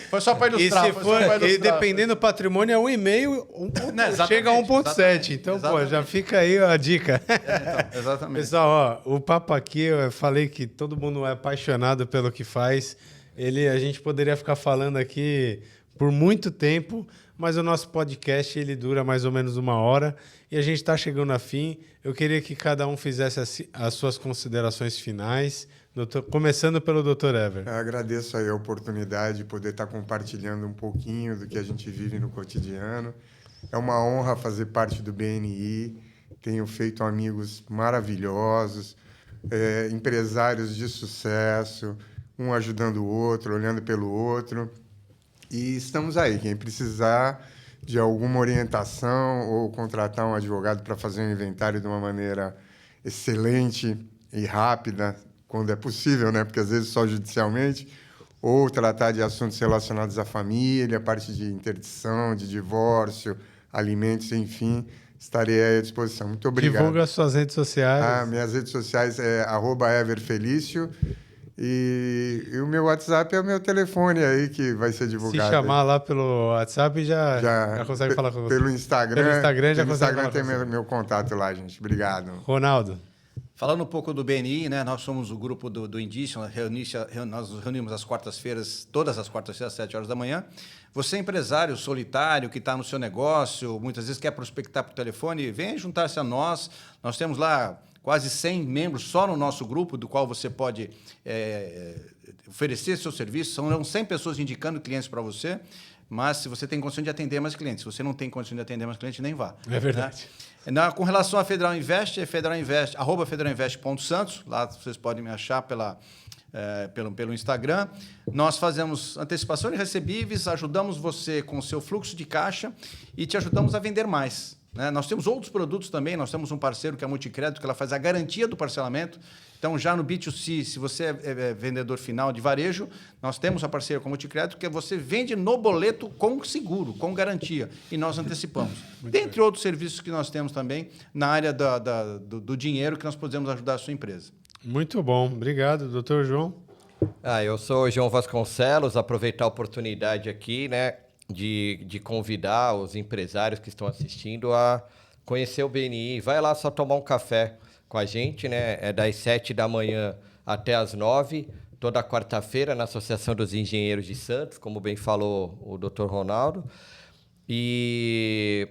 Foi só para E ilustrar. se for, e dependendo do patrimônio, é 1,5, Não, exatamente, chega a 1,7. exatamente, Então, exatamente. pô, já fica aí a dica. Então, exatamente. Pessoal, ó, o papo aqui, eu falei que todo mundo é apaixonado pelo que faz. A gente poderia ficar falando aqui por muito tempo, mas o nosso podcast ele dura mais ou menos 1 hora e a gente está chegando a fim. Eu queria que cada um fizesse as suas considerações finais, começando pelo Dr. Ever. Eu agradeço aí a oportunidade de poder estar compartilhando um pouquinho do que a gente vive no cotidiano. É uma honra fazer parte do BNI. Tenho feito amigos maravilhosos, empresários de sucesso, um ajudando o outro, olhando pelo outro. E estamos aí. Quem precisar de alguma orientação ou contratar um advogado para fazer um inventário de uma maneira excelente e rápida, quando é possível, né? Porque às vezes só judicialmente, ou tratar de assuntos relacionados à família, parte de interdição, de divórcio, alimentos, enfim, estarei à disposição. Muito obrigado. Divulga as suas redes sociais. Minhas redes sociais é @everfelício e o meu WhatsApp é o meu telefone aí que vai ser divulgado. Se chamar lá pelo WhatsApp, já consegue falar com você. Pelo Instagram. Pelo Instagram já consegue falar tem com você. meu contato lá, gente. Obrigado. Ronaldo. Falando um pouco do BNI, né? Nós somos o grupo do Indício, nós nos reunimos às quartas-feiras, todas as quartas-feiras, às 7 horas da manhã. Você é empresário solitário que está no seu negócio, muitas vezes quer prospectar por telefone, venha juntar-se a nós. Nós temos lá quase 100 membros só no nosso grupo, do qual você pode oferecer seu serviço. São 100 pessoas indicando clientes para você, mas se você tem condição de atender mais clientes. Se você não tem condição de atender mais clientes, nem vá. É verdade. Né? Com relação à Federal Invest, é @federalinvest.santos. Lá vocês podem me achar pelo Instagram. Nós fazemos antecipação de recebíveis, ajudamos você com o seu fluxo de caixa e te ajudamos a vender mais. Né? Nós temos outros produtos também. Nós temos um parceiro que é a Multicrédito, que ela faz a garantia do parcelamento. Então, já no B2C, se você é vendedor final de varejo, nós temos a parceria com a Multicrédito, que você vende no boleto com seguro, com garantia, e nós antecipamos. Dentre outros serviços que nós temos também na área do dinheiro, que nós podemos ajudar a sua empresa. Muito bom. Obrigado, doutor João. Eu sou o João Vasconcelos, aproveitar a oportunidade aqui, né, de convidar os empresários que estão assistindo a conhecer o BNI. Vai lá só tomar um café com a gente, né? É das 7 da manhã até as 9, toda quarta-feira, na Associação dos Engenheiros de Santos, como bem falou o Dr. Ronaldo. E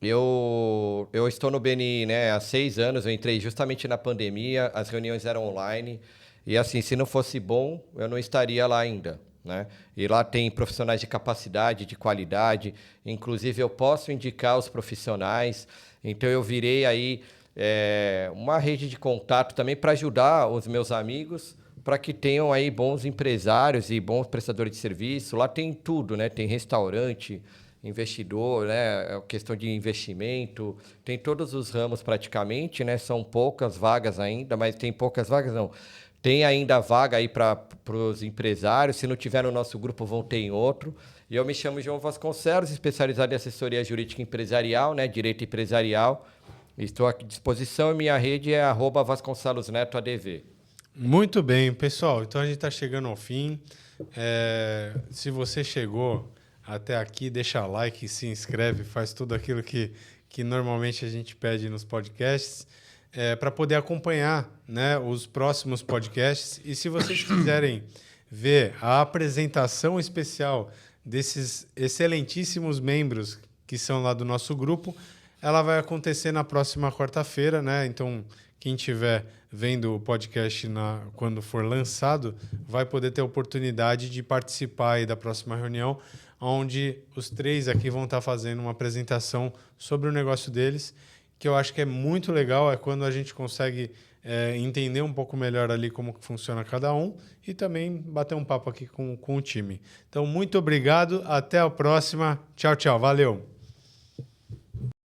eu estou no BNI, né, há 6 anos, eu entrei justamente na pandemia, as reuniões eram online, e assim, se não fosse bom, eu não estaria lá ainda. Né? E lá tem profissionais de capacidade, de qualidade, inclusive eu posso indicar os profissionais, então eu virei aí uma rede de contato também para ajudar os meus amigos, para que tenham aí bons empresários e bons prestadores de serviço. Lá tem tudo, né? Tem restaurante, investidor, né? Questão de investimento, tem todos os ramos praticamente, né? São poucas vagas ainda, mas tem poucas vagas não. Tem ainda vaga aí para os empresários. Se não tiver no nosso grupo, vão ter em outro. E eu me chamo João Vasconcelos, especializado em assessoria jurídica empresarial, né? Direito empresarial. Estou aqui à disposição e minha rede é @VasconcelosNetoADV. Muito bem, pessoal. Então a gente está chegando ao fim. Se você chegou até aqui, deixa like, se inscreve, faz tudo aquilo que normalmente a gente pede nos podcasts, para poder acompanhar, né, os próximos podcasts. E se vocês quiserem ver a apresentação especial desses excelentíssimos membros que são lá do nosso grupo, ela vai acontecer na próxima quarta-feira, né? Então, quem estiver vendo o podcast quando for lançado, vai poder ter a oportunidade de participar aí da próxima reunião, onde os 3 aqui vão estar fazendo uma apresentação sobre o negócio deles, que eu acho que é muito legal, é quando a gente consegue entender um pouco melhor ali como que funciona cada um e também bater um papo aqui com o time. Então, muito obrigado. Até a próxima. Tchau, tchau. Valeu.